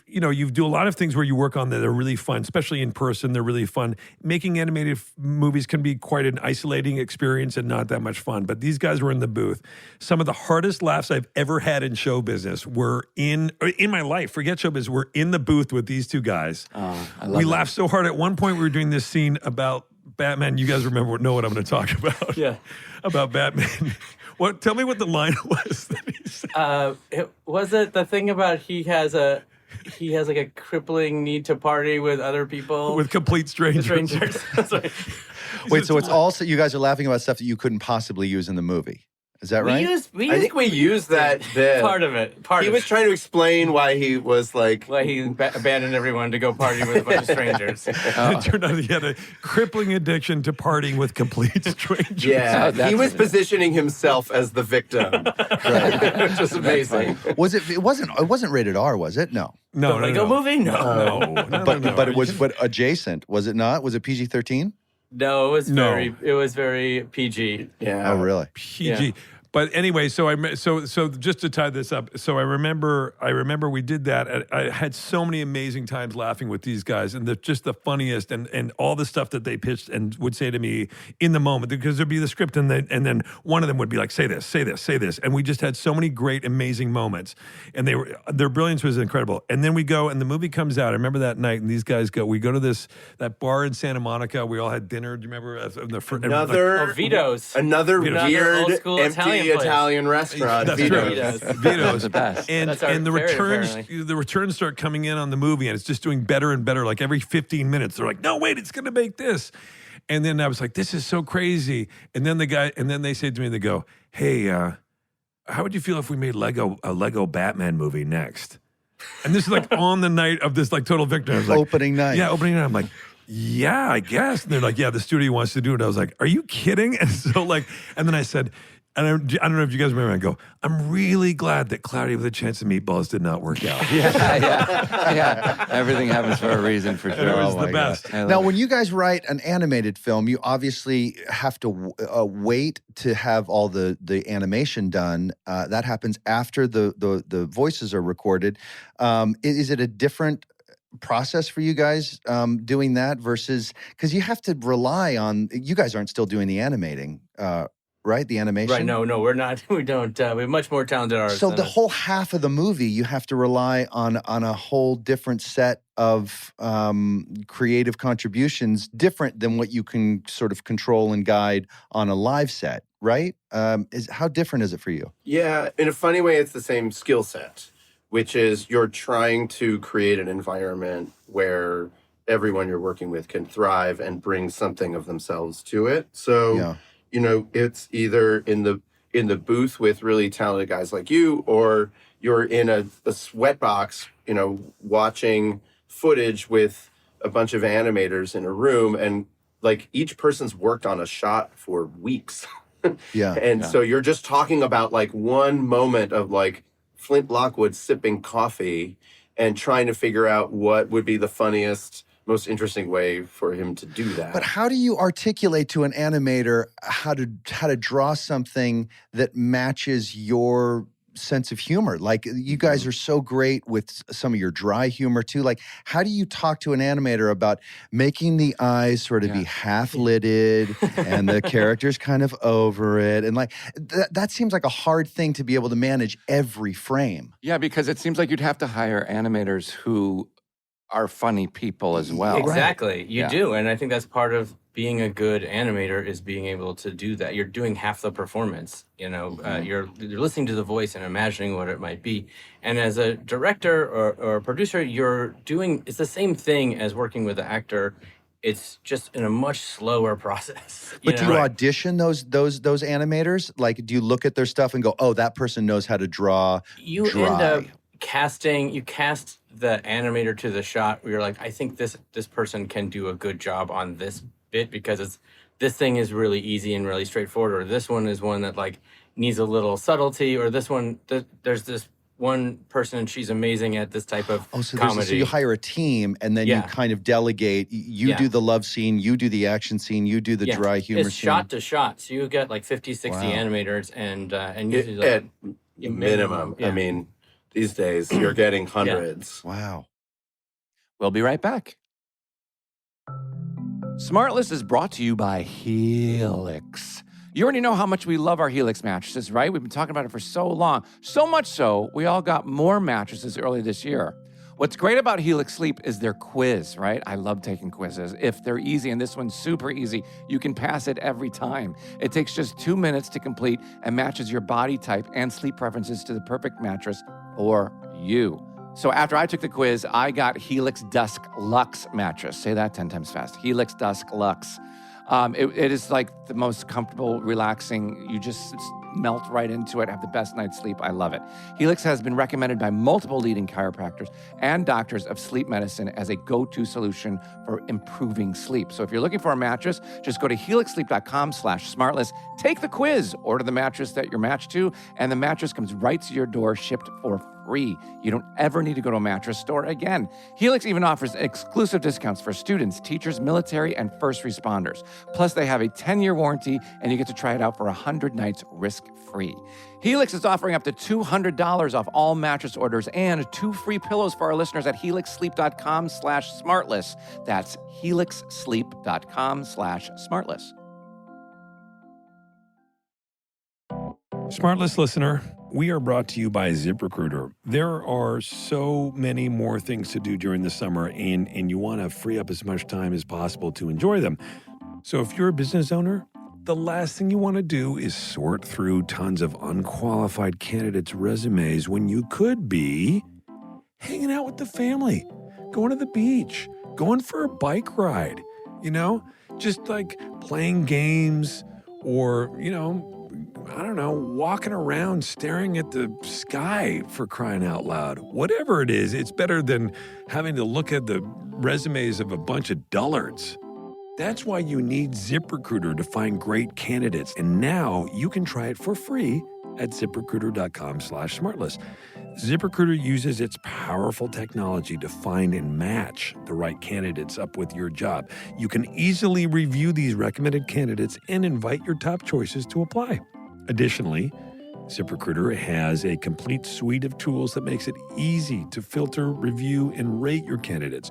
you do a lot of things where you work on that are really fun, especially in person. They're really fun. Making animated movies can be quite an isolating experience and not that much fun. But these guys were in the booth. Some of the hardest laughs I've ever had in show business were in my life. Forget show business. We're in the booth with these 2 guys. We laughed so hard. At one point, we were doing this scene about Batman. You guys know what I'm going to talk about. Yeah. About Batman. Tell me what the line was that he said. Was it the thing about he has like a crippling need to party with other people? With complete strangers. That's right. Wait, so it's also, you guys are laughing about stuff that you couldn't possibly use in the movie. Is that right? I think we used that bit. Part of it. He was trying to explain why he was like... Why he abandoned everyone to go party with a bunch of strangers. It turned out he had a crippling addiction to partying with complete strangers. Yeah, he was positioning himself as the victim. Which was amazing. It wasn't rated R, was it? No. No, The Lego movie? No. But it was adjacent, was it not? Was it PG-13? No, it was very PG. Yeah. Oh, really? PG. Yeah. But anyway, so just to tie this up, so I remember we did that. I had so many amazing times laughing with these guys, and they're just the funniest, and all the stuff that they pitched and would say to me in the moment, because there'd be the script, and then one of them would be like, say this, say this, say this, and we just had so many great, amazing moments, and their brilliance was incredible. And then we go, and the movie comes out. I remember that night, and these guys we go to that bar in Santa Monica. We all had dinner. Do you remember? Vito's. Another weird, old-school empty Italian restaurant. That's Vito's. right. Vito's. The best. And the returns start coming in on the movie, and it's just doing better and better. Like every 15 minutes, they're like, "No, wait, it's going to make this." And then I was like, "This is so crazy." And then they said to me, they go, "Hey, how would you feel if we made a Lego Batman movie next?" And this is like on the night of this like total victory. I was like, Opening night. Yeah, opening night. I'm like, yeah, I guess. And they're like, yeah, the studio wants to do it. I was like, are you kidding? And so and then I said, and I don't know if you guys remember, I go, I'm really glad that Cloudy with a Chance of Meatballs did not work out. Yeah. Everything happens for a reason, for sure. It was my the best. Now, when you guys write an animated film, you obviously have to wait to have all the animation done. That happens after the voices are recorded. Is it a different process for you guys doing that versus, because you have to rely on, you guys aren't still doing the animating, right? The animation? Right, no, we're not. We don't. We have much more talented artists. So the whole half of the movie, you have to rely on a whole different set of creative contributions, different than what you can sort of control and guide on a live set, right? How different is it for you? Yeah, in a funny way, it's the same skill set, which is you're trying to create an environment where everyone you're working with can thrive and bring something of themselves to it. So, Yeah. It's either in the booth with really talented guys like you, or you're in a sweatbox, watching footage with a bunch of animators in a room, and like each person's worked on a shot for weeks. Yeah. And so you're just talking about like one moment of like Flint Lockwood sipping coffee and trying to figure out what would be the funniest, most interesting way for him to do that. But how do you articulate to an animator how to draw something that matches your sense of humor. Like, you guys are so great with some of your dry humor too. Like, how do you talk to an animator about making the eyes sort of be half lidded and the characters kind of over it? And like, that seems like a hard thing to be able to manage every frame. Yeah, because it seems like you'd have to hire animators who are funny people as well. Exactly. You do. And I think that's part of being a good animator, is being able to do that. You're doing half the performance, you're listening to the voice and imagining what it might be. And as a director or a producer, it's the same thing as working with an actor. It's just in a much slower process. But do you audition those animators? Like, do you look at their stuff and go, oh, that person knows how to draw dry? End up you cast the animator to the shot where you're like, I think this person can do a good job on this bit, because this thing is really easy and really straightforward, or this one is one that like needs a little subtlety, or this one, there's this one person and she's amazing at this type of comedy. So you hire a team and then you kind of delegate. You do the love scene, you do the action scene, you do the dry humor it's scene. Shot to shot. So you get like 50, 60 animators and usually like, at minimum. I mean, these days you're getting hundreds. Wow. We'll be right back. SmartLess is brought to you by Helix. You already know how much we love our Helix mattresses, right? We've been talking about it for so long. So much so, we all got more mattresses early this year. What's great about Helix Sleep is their quiz, right? I love taking quizzes. If they're easy, and this one's super easy, you can pass it every time. It takes just 2 minutes to complete and matches your body type and sleep preferences to the perfect mattress for you. So after I took the quiz, I got Helix Dusk Luxe mattress. Say that 10 times fast. Helix Dusk Luxe. It is like the most comfortable, relaxing. You just melt right into it, have the best night's sleep. I love it. Helix has been recommended by multiple leading chiropractors and doctors of sleep medicine as a go-to solution for improving sleep. So if you're looking for a mattress, just go to helixsleep.com/smartless, take the quiz, order the mattress that you're matched to, and the mattress comes right to your door, shipped for free. You don't ever need to go to a mattress store again. Helix even offers exclusive discounts for students, teachers, military, and first responders. Plus, they have a 10-year warranty, and you get to try it out for 100 nights risk-free. Helix is offering up to $200 off all mattress orders and 2 free pillows for our listeners at helixsleep.com/smartless. That's helixsleep.com/smartless. SmartLess listener, we are brought to you by ZipRecruiter. There are so many more things to do during the summer, and you want to free up as much time as possible to enjoy them. So if you're a business owner, the last thing you want to do is sort through tons of unqualified candidates' resumes when you could be hanging out with the family, going to the beach, going for a bike ride, just like playing games or, I don't know, walking around staring at the sky, for crying out loud. Whatever it is, it's better than having to look at the resumes of a bunch of dullards. That's why you need ZipRecruiter to find great candidates. And now you can try it for free at ZipRecruiter.com/smartless. ZipRecruiter uses its powerful technology to find and match the right candidates up with your job. You can easily review these recommended candidates and invite your top choices to apply. Additionally, ZipRecruiter has a complete suite of tools that makes it easy to filter, review, and rate your candidates.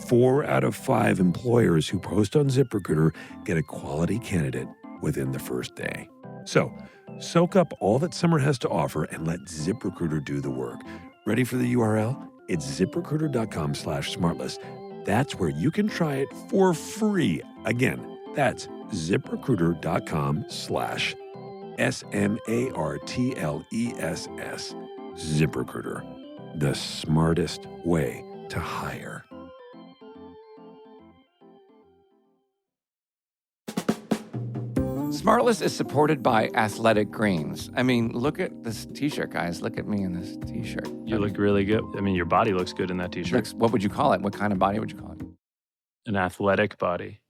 4 out of 5 employers who post on ZipRecruiter get a quality candidate within the first day. So, soak up all that summer has to offer and let ZipRecruiter do the work. Ready for the URL? It's ZipRecruiter.com/smartless. That's where you can try it for free. Again, that's ZipRecruiter.com/SMARTLESS. ZipRecruiter, the smartest way to hire. SmartLess is supported by Athletic Greens. I mean, look at this t-shirt, guys. Look at me in this t-shirt. You look really good. I mean, your body looks good in that t-shirt. What would you call it? What kind of body would you call it? An athletic body.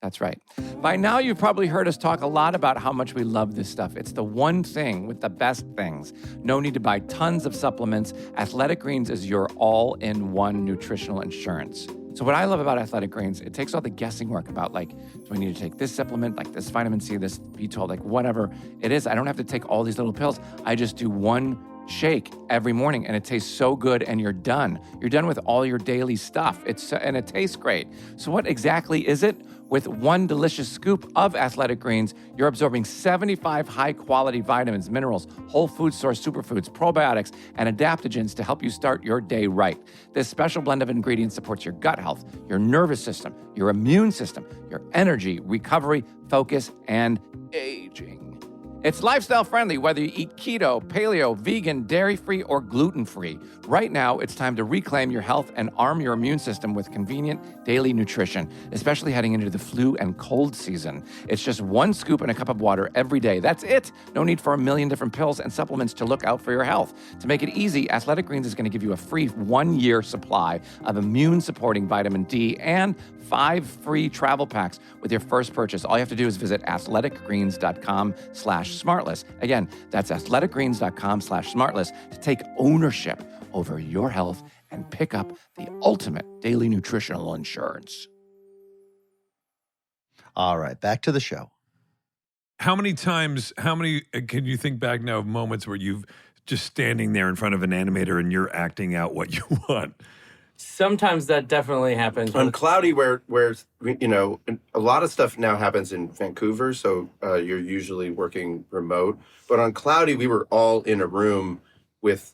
That's right. By now, you've probably heard us talk a lot about how much we love this stuff. It's the one thing with the best things. No need to buy tons of supplements. Athletic Greens is your all-in-one nutritional insurance. So what I love about Athletic Greens, it takes all the guessing work about like, do I need to take this supplement, like this vitamin C, this B12, like whatever it is. I don't have to take all these little pills. I just do one shake every morning and it tastes so good and you're done. You're done with all your daily stuff. And it tastes great. So what exactly is it? With one delicious scoop of Athletic Greens, you're absorbing 75 high-quality vitamins, minerals, whole food source superfoods, probiotics, and adaptogens to help you start your day right. This special blend of ingredients supports your gut health, your nervous system, your immune system, your energy, recovery, focus, and aging. It's lifestyle friendly, whether you eat keto, paleo, vegan, dairy-free, or gluten-free. Right now, it's time to reclaim your health and arm your immune system with convenient daily nutrition, especially heading into the flu and cold season. It's just one scoop in a cup of water every day. That's it. No need for a million different pills and supplements to look out for your health. To make it easy, Athletic Greens is going to give you a free 1-year supply of immune-supporting vitamin D and 5 free travel packs with your first purchase. All you have to do is visit athleticgreens.com/smartless. Again, that's athleticgreens.com/smartless to take ownership over your health and pick up the ultimate daily nutritional insurance. All right, back to the show. How many can you think back now of moments where you've just standing there in front of an animator and you're acting out what you want? Sometimes that definitely happens. On Cloudy, where you know, a lot of stuff now happens in Vancouver, so you're usually working remote. But on Cloudy, we were all in a room with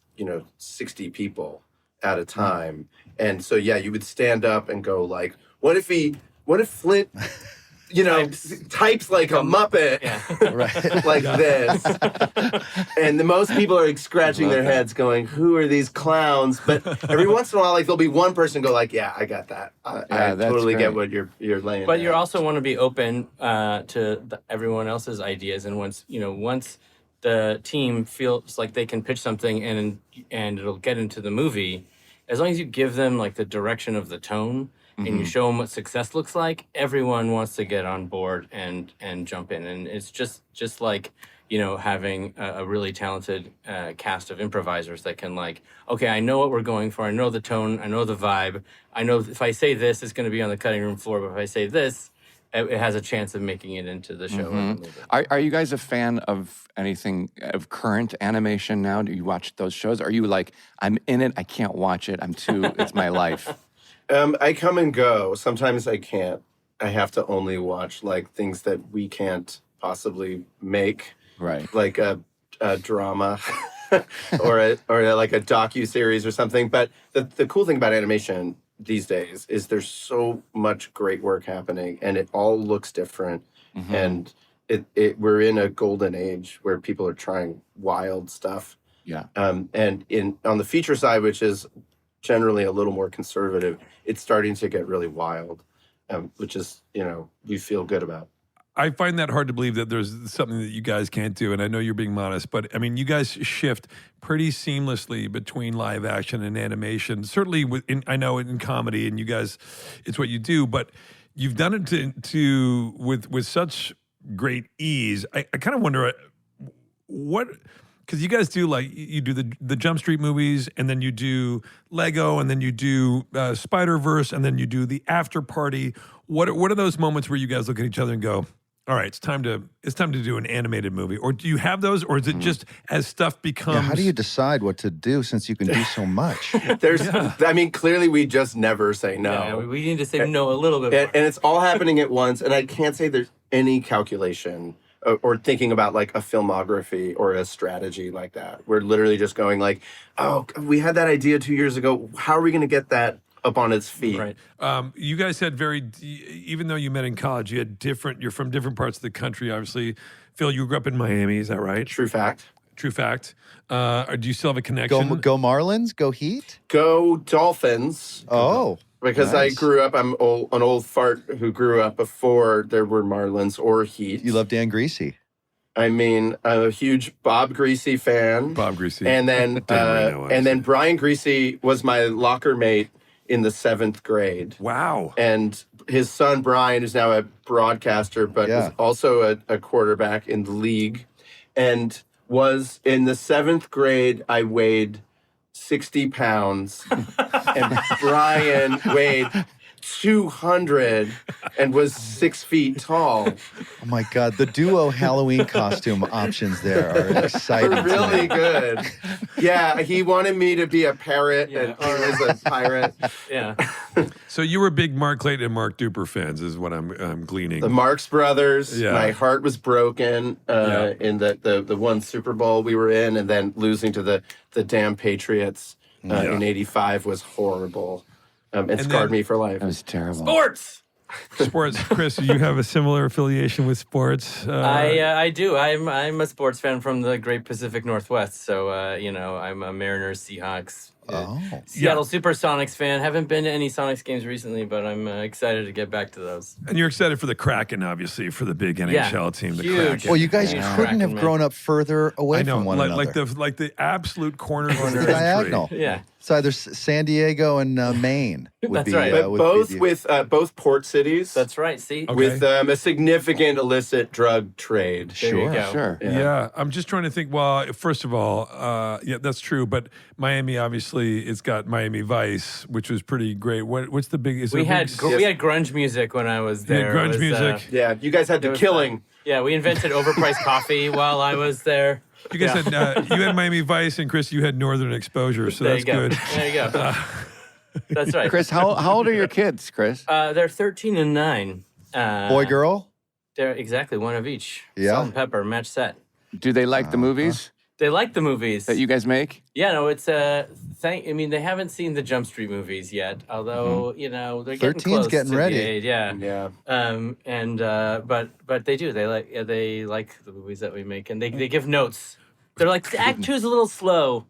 60 people at a time, and so yeah, you would stand up and go like, what if Flint types like a Muppet, Right. like this. And the most people are like scratching their heads going, who are these clowns? But every once in a while, like there'll be one person go like, yeah, I got that. I totally great. get what you're laying But you down. also want to be open to everyone else's ideas, and once the team feels like they can pitch something and it'll get into the movie, as long as you give them like the direction of the tone and you show them what success looks like, everyone wants to get on board and jump in. And it's just like having a really talented cast of improvisers that can like, okay, I know what we're going for. I know the tone. I know the vibe. I know if I say this, it's going to be on the cutting room floor. But if I say this, it has a chance of making it into the show. Or the movie. Are you guys a fan of anything of current animation now? Do you watch those shows? Are you like, I'm in it, I can't watch it, it's my life? I come and go. Sometimes I can't. I have to only watch like things that we can't possibly make. Right. Like a drama or like a docu-series or something. But the cool thing about animation these days is there's so much great work happening and it all looks different. And we're in a golden age where people are trying wild stuff. Yeah. And on the feature side, which is generally a little more conservative, it's starting to get really wild, which is, we feel good about. I find that hard to believe that there's something that you guys can't do, and I know you're being modest, but I mean, you guys shift pretty seamlessly between live action and animation. Certainly, I know in comedy, and you guys, it's what you do, but you've done it with such great ease. I kind of wonder what. Because you guys do you do the Jump Street movies, and then you do Lego, and then you do Spider-Verse, and then you do the After Party. What are those moments where you guys look at each other and go, "All right, it's time to do an animated movie"? Or do you have those, or is it just as stuff becomes? Yeah, how do you decide what to do since you can do so much? I mean, clearly we just never say no. Yeah, we need to say no a little bit more. And it's all happening at once, and I can't say there's any calculation or thinking about like a filmography or a strategy like that. We're literally just going like, oh, we had that idea 2 years ago. How are we going to get that up on its feet? Right. You guys had even though you met in college, you're from different parts of the country, obviously. Phil, you grew up in Miami, is that right? True fact. True fact. Do you still have a connection? Go Marlins, go Heat. Go Dolphins. Oh. Because nice. I grew up, I'm an old fart who grew up before there were Marlins or Heat. You love Dan Greasy. I mean, I'm a huge Bob Greasy fan. Bob Greasy. And then Brian Greasy was my locker mate in the 7th grade. Wow. And his son, Brian, is now a broadcaster, but is also a quarterback in the league. And was in the 7th grade, I weighed 60 pounds. And Brian weighed 200 and was 6 feet tall. Oh my God, the duo Halloween costume options there are exciting. They're to really me. good. Yeah, he wanted me to be a parrot and he was a pirate. Yeah. So you were big Mark Clayton and Mark Duper fans, is what I'm gleaning. The Marx Brothers. Yeah. My heart was broken in the one Super Bowl we were in, and then losing to the damn Patriots in '85 was horrible. It scarred me for life. That was terrible. Sports. Sports, Chris, you have a similar affiliation with sports? I do. I'm a sports fan from the Great Pacific Northwest. So I'm a Mariners, Seahawks, Seattle Supersonics fan. Haven't been to any Sonics games recently, but I'm excited to get back to those. And you're excited for the Kraken, obviously, for the big NHL team, the huge. Kraken. Well, you guys Yeah. couldn't have Kraken, grown up further away I know, from one another. like the absolute corners of the The country. diagonal. Yeah. It's either San Diego and Maine. Would That's be, right. But would both be the- with both port cities. That's right. See? Okay. with a significant illicit drug trade. There you go. Sure. Yeah, I'm just trying to think. Well, first of all, yeah, that's true. But Miami, obviously, it's got Miami Vice, which was pretty great. What's the big? Is there We a had big, we had grunge music when I was you had there. grunge It was, music? Yeah, you guys had it the was killing. Yeah, we invented overpriced coffee while I was there. You guys had you had Miami Vice, and Chris, you had Northern Exposure. So There that's you go. good. There you go. That's right. Chris, how old are your kids, Chris? They're 13 and 9. Boy, girl? They're exactly one of each. Yeah. Salt and pepper, match set. Do they like the movies They like the movies. that you guys make? Yeah, no, it's I mean, they haven't seen the Jump Street movies yet, although they're getting 13's close getting to ready. The age, yeah. Yeah. But they do. They like the movies that we make, and they give notes. They're like, Act 2's a little slow.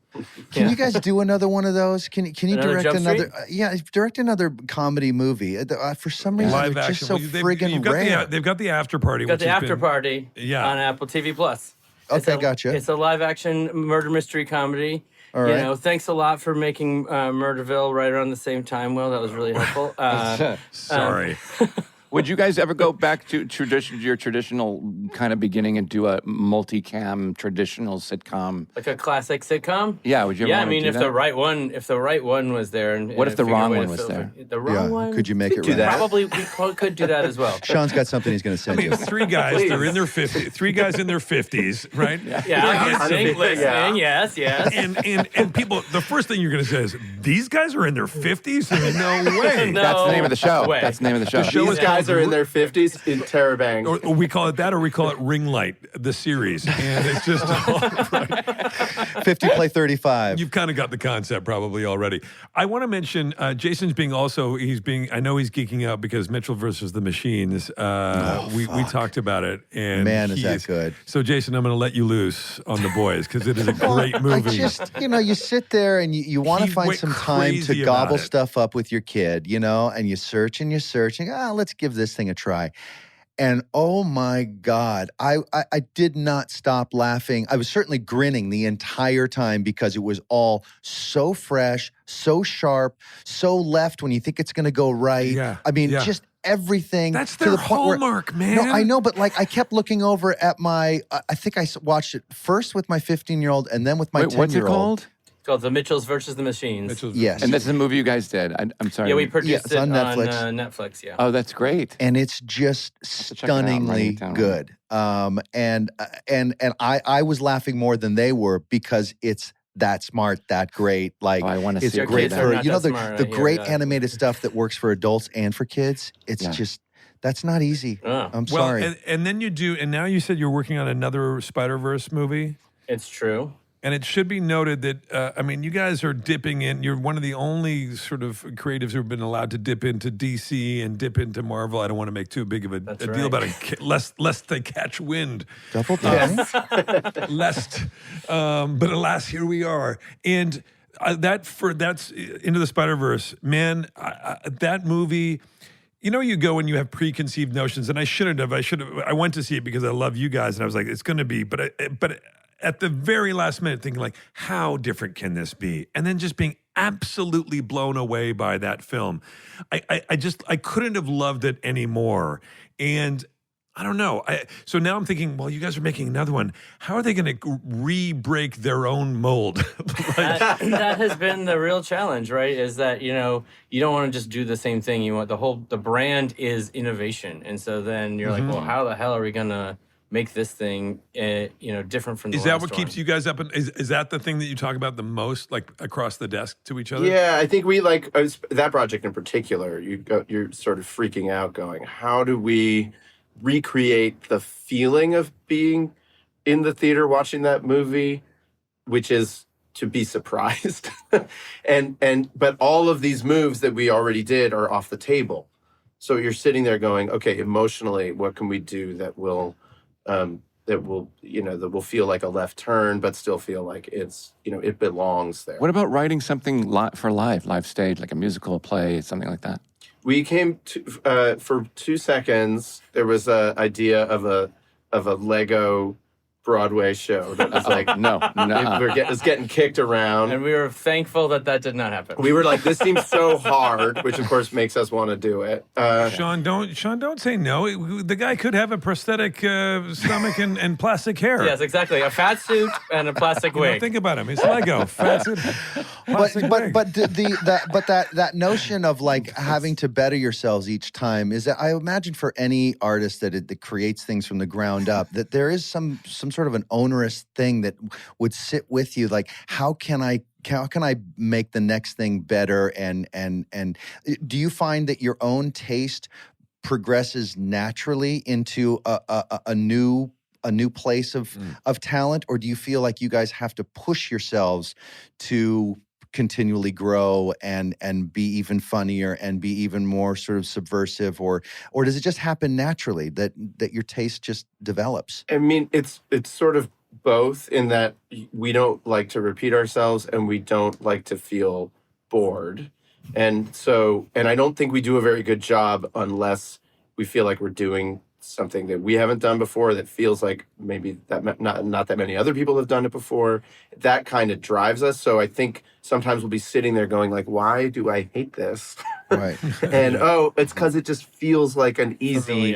Can you guys do another one of those? Can you Another direct Jump another? Street? Direct another comedy movie. For some reason, Live they're action. just so Well, friggin' you've got rare. they've got the After Party. Got which the has After been- Party Yeah. on Apple TV Plus. Okay, gotcha. It's a live action murder mystery comedy. All right. Thanks a lot for making Murderville right around the same time, Will. That was really helpful. Sorry. Would you guys ever go back to your traditional kind of beginning and do a multicam traditional sitcom? Like a classic sitcom. Yeah, would you ever Yeah, I wanna mean, do if that? the right one was there, and What if the figure a wrong way to one was fill there? The wrong one. Could you make it do right? that. Probably we could do that as well. Sean's got something he's going to send you. Three guys, they're in their 50s. Three guys in their 50s, right? Yeah, I'm listening. Listening. Yeah. Yes. And people, the first thing you're going to say is, these guys are in their 50s? No way. No. That's the name of the show. way. That's the name of the show. show These is guys called are in their 50s in Terabang. Or we call it that, or we call it Ring Light, the series. And it's just all right. 50 play 35. You've kind of got the concept probably already. I want to mention Jason's I know he's geeking out because Mitchell versus the Machines. We talked about it. And Man, is he that good. So, Jason, I'm going to let you loose on the boys because it is a great movie. I just, you sit there and you want to He find went some time crazy to about gobble it. stuff up with your kid, and you search and you search and let's give this thing a try. And oh my God, I did not stop laughing. I was certainly grinning the entire time because it was all so fresh, so sharp, so left when you think it's going to go right. Yeah, I mean, yeah. just everything. That's to their the point where- hallmark, man. No, I know, but I kept looking over at my, I think I watched it first with my 15-year-old and then with my Wait, 10-year-old. what's it called? It's called The Mitchells versus the Machines. Mitchell's- Yes. And that's the movie you guys did. I'm sorry. Yeah, we produced it's it on Netflix. Netflix. Yeah. Oh, that's great. And it's just to check it out. I'm writing stunningly it down. good. And I was laughing more than they were because it's that smart, that great. Like Oh, I wanna it's see it. great Your kids for are not that the smart, I the hear great that. animated stuff that works for adults and for kids. It's Yeah. just that's not easy. Oh. I'm Well, sorry. and then you do, and now you said you're working on another Spider-Verse movie. It's true. And it should be noted that, you guys are dipping in. You're one of the only sort of creatives who have been allowed to dip into DC and dip into Marvel. I don't want to make too big of a That's deal right. about it, lest they catch wind. Double down. But alas, here we are. And that's Into the Spider-Verse. Man, that movie... you go and you have preconceived notions, and I shouldn't have. I went to see it because I love you guys, and I was like, it's going to be. But at the very last minute, thinking like, how different can this be? And then just being absolutely blown away by that film. I couldn't have loved it anymore. And I don't know. So now I'm thinking, well, you guys are making another one. How are they going to re-break their own mold? That has been the real challenge, right? Is that, you don't want to just do the same thing. You want the brand is innovation. And so then you're like, well, how the hell are we going to make this thing, different from the Is that last what one? keeps you guys up? Is that the thing that you talk about the most, like across the desk to each other? Yeah, I think we that project in particular. You're sort of freaking out, going, how do we recreate the feeling of being in the theater watching that movie, which is to be surprised, but all of these moves that we already did are off the table. So you're sitting there going, okay, emotionally, what can we do that will feel like a left turn, but still feel like it's, it belongs there. What about writing something for live stage, like a musical, a play, something like that? We came to, for 2 seconds, there was an idea of a Lego Broadway show that was like, it was getting kicked around. And we were thankful that did not happen. We were like, this seems so hard, which of course makes us want to do it. Sean, don't say no. The guy could have a prosthetic stomach and plastic hair. Yes, exactly. A fat suit and a plastic wig. Think about him. It's Lego. Fat suit, plastic wig. But that notion of like having to better yourselves each time is that I imagine for any artist that creates things from the ground up, that there is some sort of an onerous thing that would sit with you, like how can I make the next thing better, and do you find that your own taste progresses naturally into a new place of talent, or do you feel like you guys have to push yourselves to continually grow and be even funnier and be even more sort of subversive, or does it just happen naturally that your taste just develops? I mean, it's sort of both, in that we don't like to repeat ourselves and we don't like to feel bored. And I don't think we do a very good job unless we feel like we're doing something that we haven't done before, that feels like maybe that not that many other people have done it before. That kind of drives us. So I think sometimes we'll be sitting there going like, why do I hate this? Right. And it's because it just feels like an easy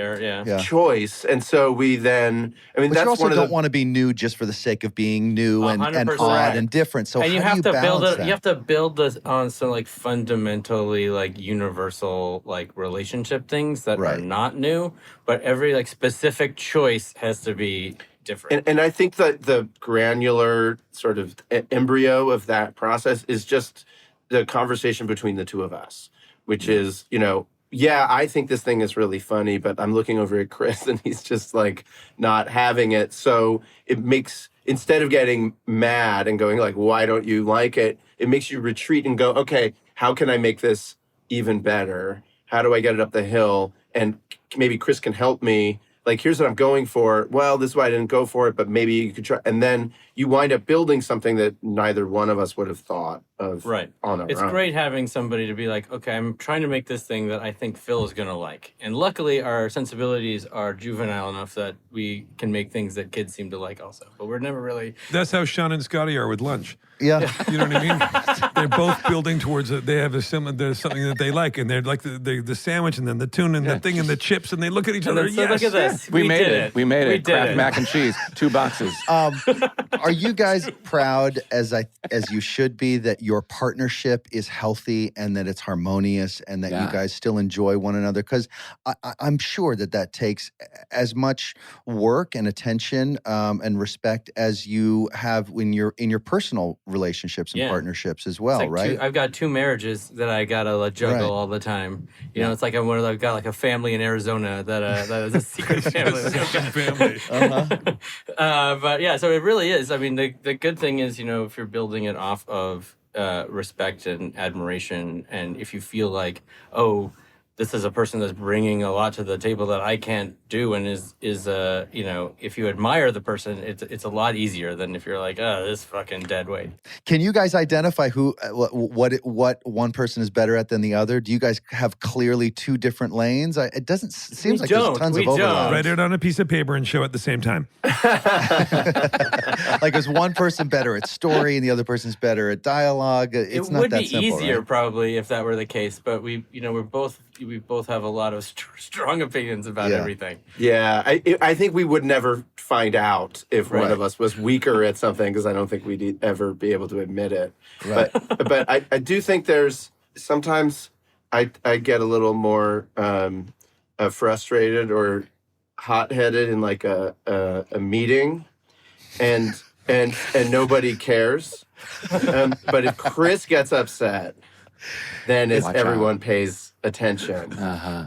choice. And so we then, but that's you also one of don't want to be new just for the sake of being new and odd and different. So and how do you balance that? You have to build this on some like fundamentally like universal like relationship things that are not new, but every like specific choice has to be different. And I think that the granular sort of embryo of that process is just the conversation between the two of us, which is, I think this thing is really funny, but I'm looking over at Chris and he's just like not having it. So it makes, instead of getting mad and going like, why don't you like it? It makes you retreat and go, okay, how can I make this even better? How do I get it up the hill? And maybe Chris can help me. Like, here's what I'm going for. Well, this is why I didn't go for it, but maybe you could try. And then you wind up building something that neither one of us would have thought of on our own. It's great having somebody to be like, okay, I'm trying to make this thing that I think Phil is going to like. And luckily, our sensibilities are juvenile enough that we can make things that kids seem to like also. But we're never really... That's how Sean and Scotty are with lunch. Yeah. You know what I mean? They're both building towards it. They have there's something that they like, and they're like the sandwich and then the tuna and the thing and the chips, and they look at each other. So look at this. We made it. We made it. Kraft it. mac and cheese, 2 boxes. Are you guys proud, as you should be, that your partnership is healthy and that it's harmonious and that you guys still enjoy one another? Because I'm sure that takes as much work and attention and respect as you have in your personal relationships and partnerships as well, like right? I've got 2 marriages that I gotta juggle all the time. It's like I've got like a family in Arizona that is a secret family. But yeah, so it really is. I mean, the good thing is, if you're building it off of respect and admiration, and if you feel like, oh, this is a person that's bringing a lot to the table that I can't do, and is if you admire the person, it's a lot easier than if you're like, oh, this fucking dead weight. Can you guys identify what one person is better at than the other? Do you guys have clearly 2 different lanes? It seems like there's tons of overlap. Write it on a piece of paper and show at the same time. Like, is one person better at story and the other person's better at dialogue? It's not that simple. It would be easier right? probably if that were the case, but we we both have a lot of strong opinions about everything. Yeah, I think we would never find out if one of us was weaker at something because I don't think we'd ever be able to admit it. Right. But I do think there's sometimes I get a little more frustrated or hot-headed in like a meeting, and nobody cares. But if Chris gets upset, then everyone pays attention.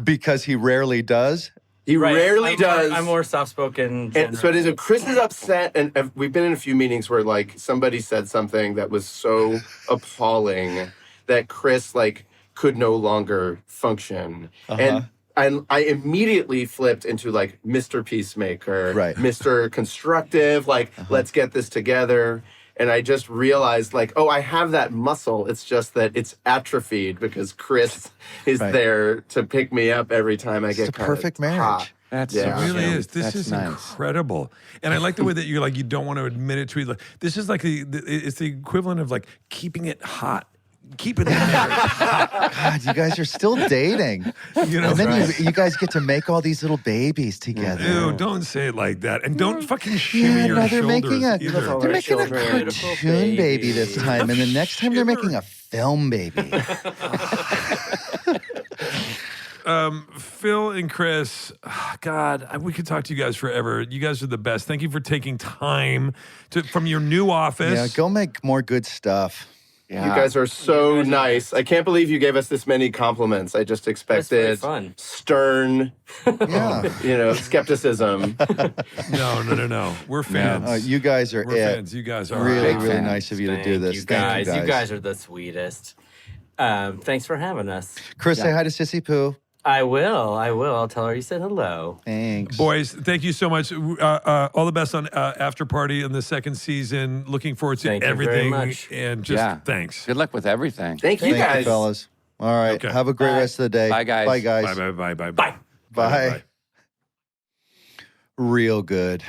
Because he rarely does. He rarely does. I'm more soft-spoken. And so it is. If Chris is upset, and we've been in a few meetings where like somebody said something that was so appalling that Chris like could no longer function, and I immediately flipped into like Mr. Peacemaker, Mr. Constructive, like let's get this together. And I just realized, like, oh, I have that muscle. It's just that it's atrophied because Chris is there to pick me up every time I get It's a perfect marriage. hot. That's It really is. This That's is nice. incredible, and I like the way that you're like you don't want to admit it to each other. This is like it's the equivalent of like keeping it hot, keeping the marriage hot. God, you guys are still dating. You know, And then you guys get to make all these little babies together. Ew, don't say it like that, and don't fucking shimmy your they're shoulders making a either. they're making a Children. cartoon baby this time, and the next time they're making a film baby. Phil and Chris, God, we could talk to you guys forever. You guys are the best. Thank you for taking time from your new office. Yeah, go make more good stuff. Yeah. You guys are so nice. I can't believe you gave us this many compliments. I just expected fun. stern, Yeah. skepticism. No. We're fans. You guys are We're fans. You guys are really, big really fans. nice of you to Thank do this. you Thank guys. You guys are the sweetest. Thanks for having us. Chris, say hi to Sissy Pooh. I will. I'll tell her you said hello. Thanks. Boys, thank you so much. All the best on After Party in the second season. Looking forward to Thank you very everything. much. And just thanks. Good luck with everything. Thank you Thank guys. you, fellas. All right. Okay. Have a great rest of the day. Bye, guys. Bye, guys. Bye. Bye. Real good.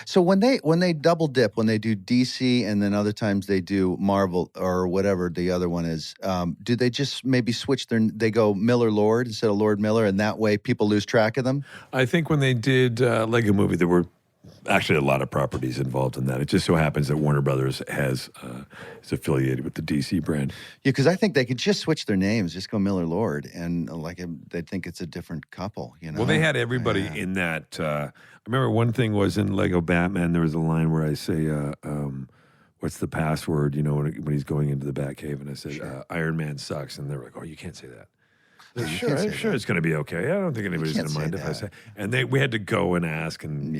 So when they double dip, when they do DC and then other times they do Marvel or whatever the other one is, do they just maybe switch they go Miller Lord instead of Lord Miller, and that way people lose track of them? I think when they did Lego Movie, there were actually a lot of properties involved in that. It just so happens that Warner Brothers is affiliated with the DC brand. Yeah, because I think they could just switch their names, just go Miller Lord, and they'd think it's a different couple. Well, they had everybody in that. I remember one thing was in Lego Batman, there was a line where I say, what's the password, when he's going into the Batcave, and I said, Iron Man sucks. And they were like, oh, you can't say that. I'm sure it's going to be okay. I don't think anybody's going to mind if I say. And we had to go and ask. And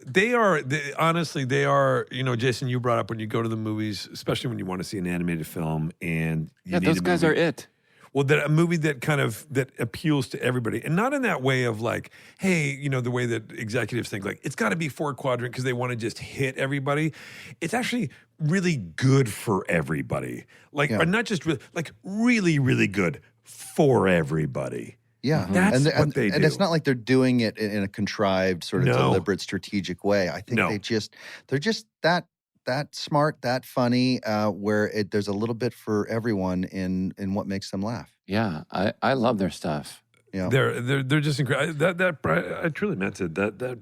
they are honestly. Jason, you brought up when you go to the movies, especially when you want to see an animated film, and those guys are it. Well, a movie that appeals to everybody, and not in that way of like, hey, the way that executives think, like it's got to be 4-quadrant because they want to just hit everybody. It's actually really good for everybody, but not just really, really good for everybody. Yeah, That's what they do. And it's not like they're doing it in a contrived, sort of deliberate, strategic way. I think they're just that smart, that funny, where there's a little bit for everyone in what makes them laugh. Yeah, I love their stuff. Yeah, they're just incredible. I truly meant it. That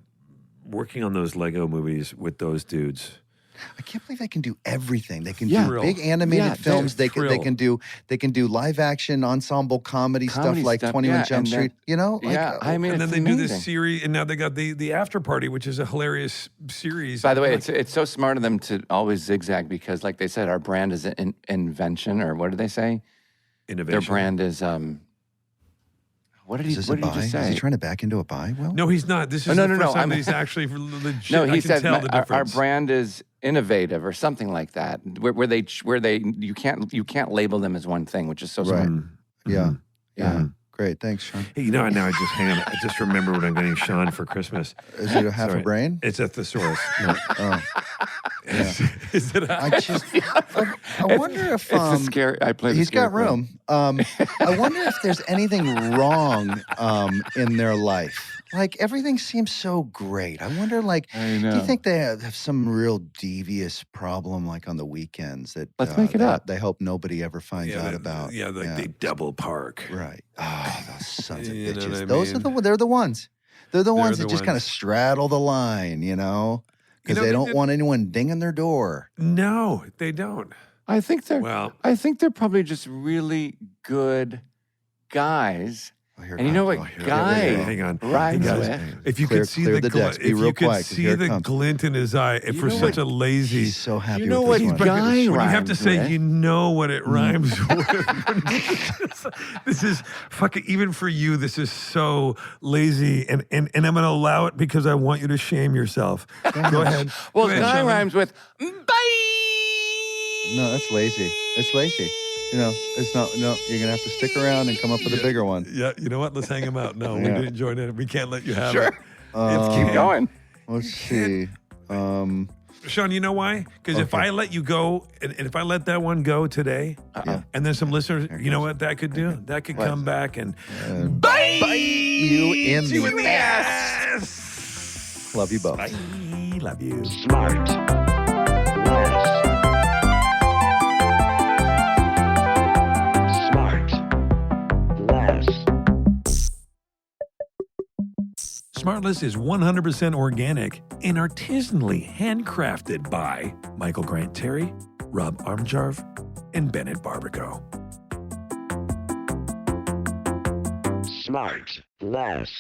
working on those Lego movies with those dudes. I can't believe they can do everything. They can Yeah. do big animated films. They thrill. can do live action ensemble comedy stuff like stuff, 21 yeah, Jump and Street. I mean, And then it's they do this amazing. series, and now they got the After Party, which is a hilarious series. By the way, it's so smart of them to always zigzag because, like they said, our brand is an invention, or what did they say? Innovation. Their brand is what did he Is this what a did he buy? just say? Is he trying to back into a buy? Will? No, he's not. This is no, the first time I'm- that he's actually legit. No, I he can said tell the our difference. brand is innovative or something like that. Where they you can't label them as one thing, which is so Right. smart. Yeah. Yeah. Great. Thanks, Sean. Hey, now I just hang on. I just remember what I'm getting Sean for Christmas. Is it a half Sorry. a brain? It's a thesaurus. No. Oh. Is it a, I just, I wonder if It's a scary. I play. the he's got scarecrow. room. I wonder if there's anything wrong in their life. Like everything seems so great. I wonder, like, I do know. you think they have some real devious problem, like on the weekends that Let's make it up. They hope nobody ever finds out about? Yeah, like they double park. Right. Oh, those sons of You know bitches. what I Those are mean? they're the ones. They're the ones the that just kind of ones. straddle the line, you know, because they don't want anyone dinging their door. No, they don't. I think they're. Well- I think they're probably just really good guys. Oh, here And you know comes- what oh, here- guy here we go. Hang on. rhymes Hey, guys, with? if you Clear- could see clear the the decks. Be if real you could quiet, 'cause see here it the comes. glint in his eye You for know such what? a lazy. He's so happy. You know with what this one. guy when you have to rhymes say, with? you know what it rhymes with. This is fucking, even for you, this is so lazy. And I'm going to allow it because I want you to shame yourself. Go ahead. Well, Go ahead, guy Sean. rhymes with bye. No, that's lazy. It's lazy. You know, it's not. No, you're gonna have to stick around and come up with a bigger one. Yeah, you know what? Let's hang him out. No, we Yeah. didn't join in. We can't let you have Sure. it. Let's keep going. Let's see. Sean, you know why? Because if I let you go, and if I let that one go today, and then some listeners, you know what that could do? That could come back and Bite you in you the in the ass. ass. Love you both. Bye. Love you. SmartLess is 100% organic and artisanally handcrafted by Michael Grant Terry, Rob Armjarv, and Bennett Barbaco. SmartLess.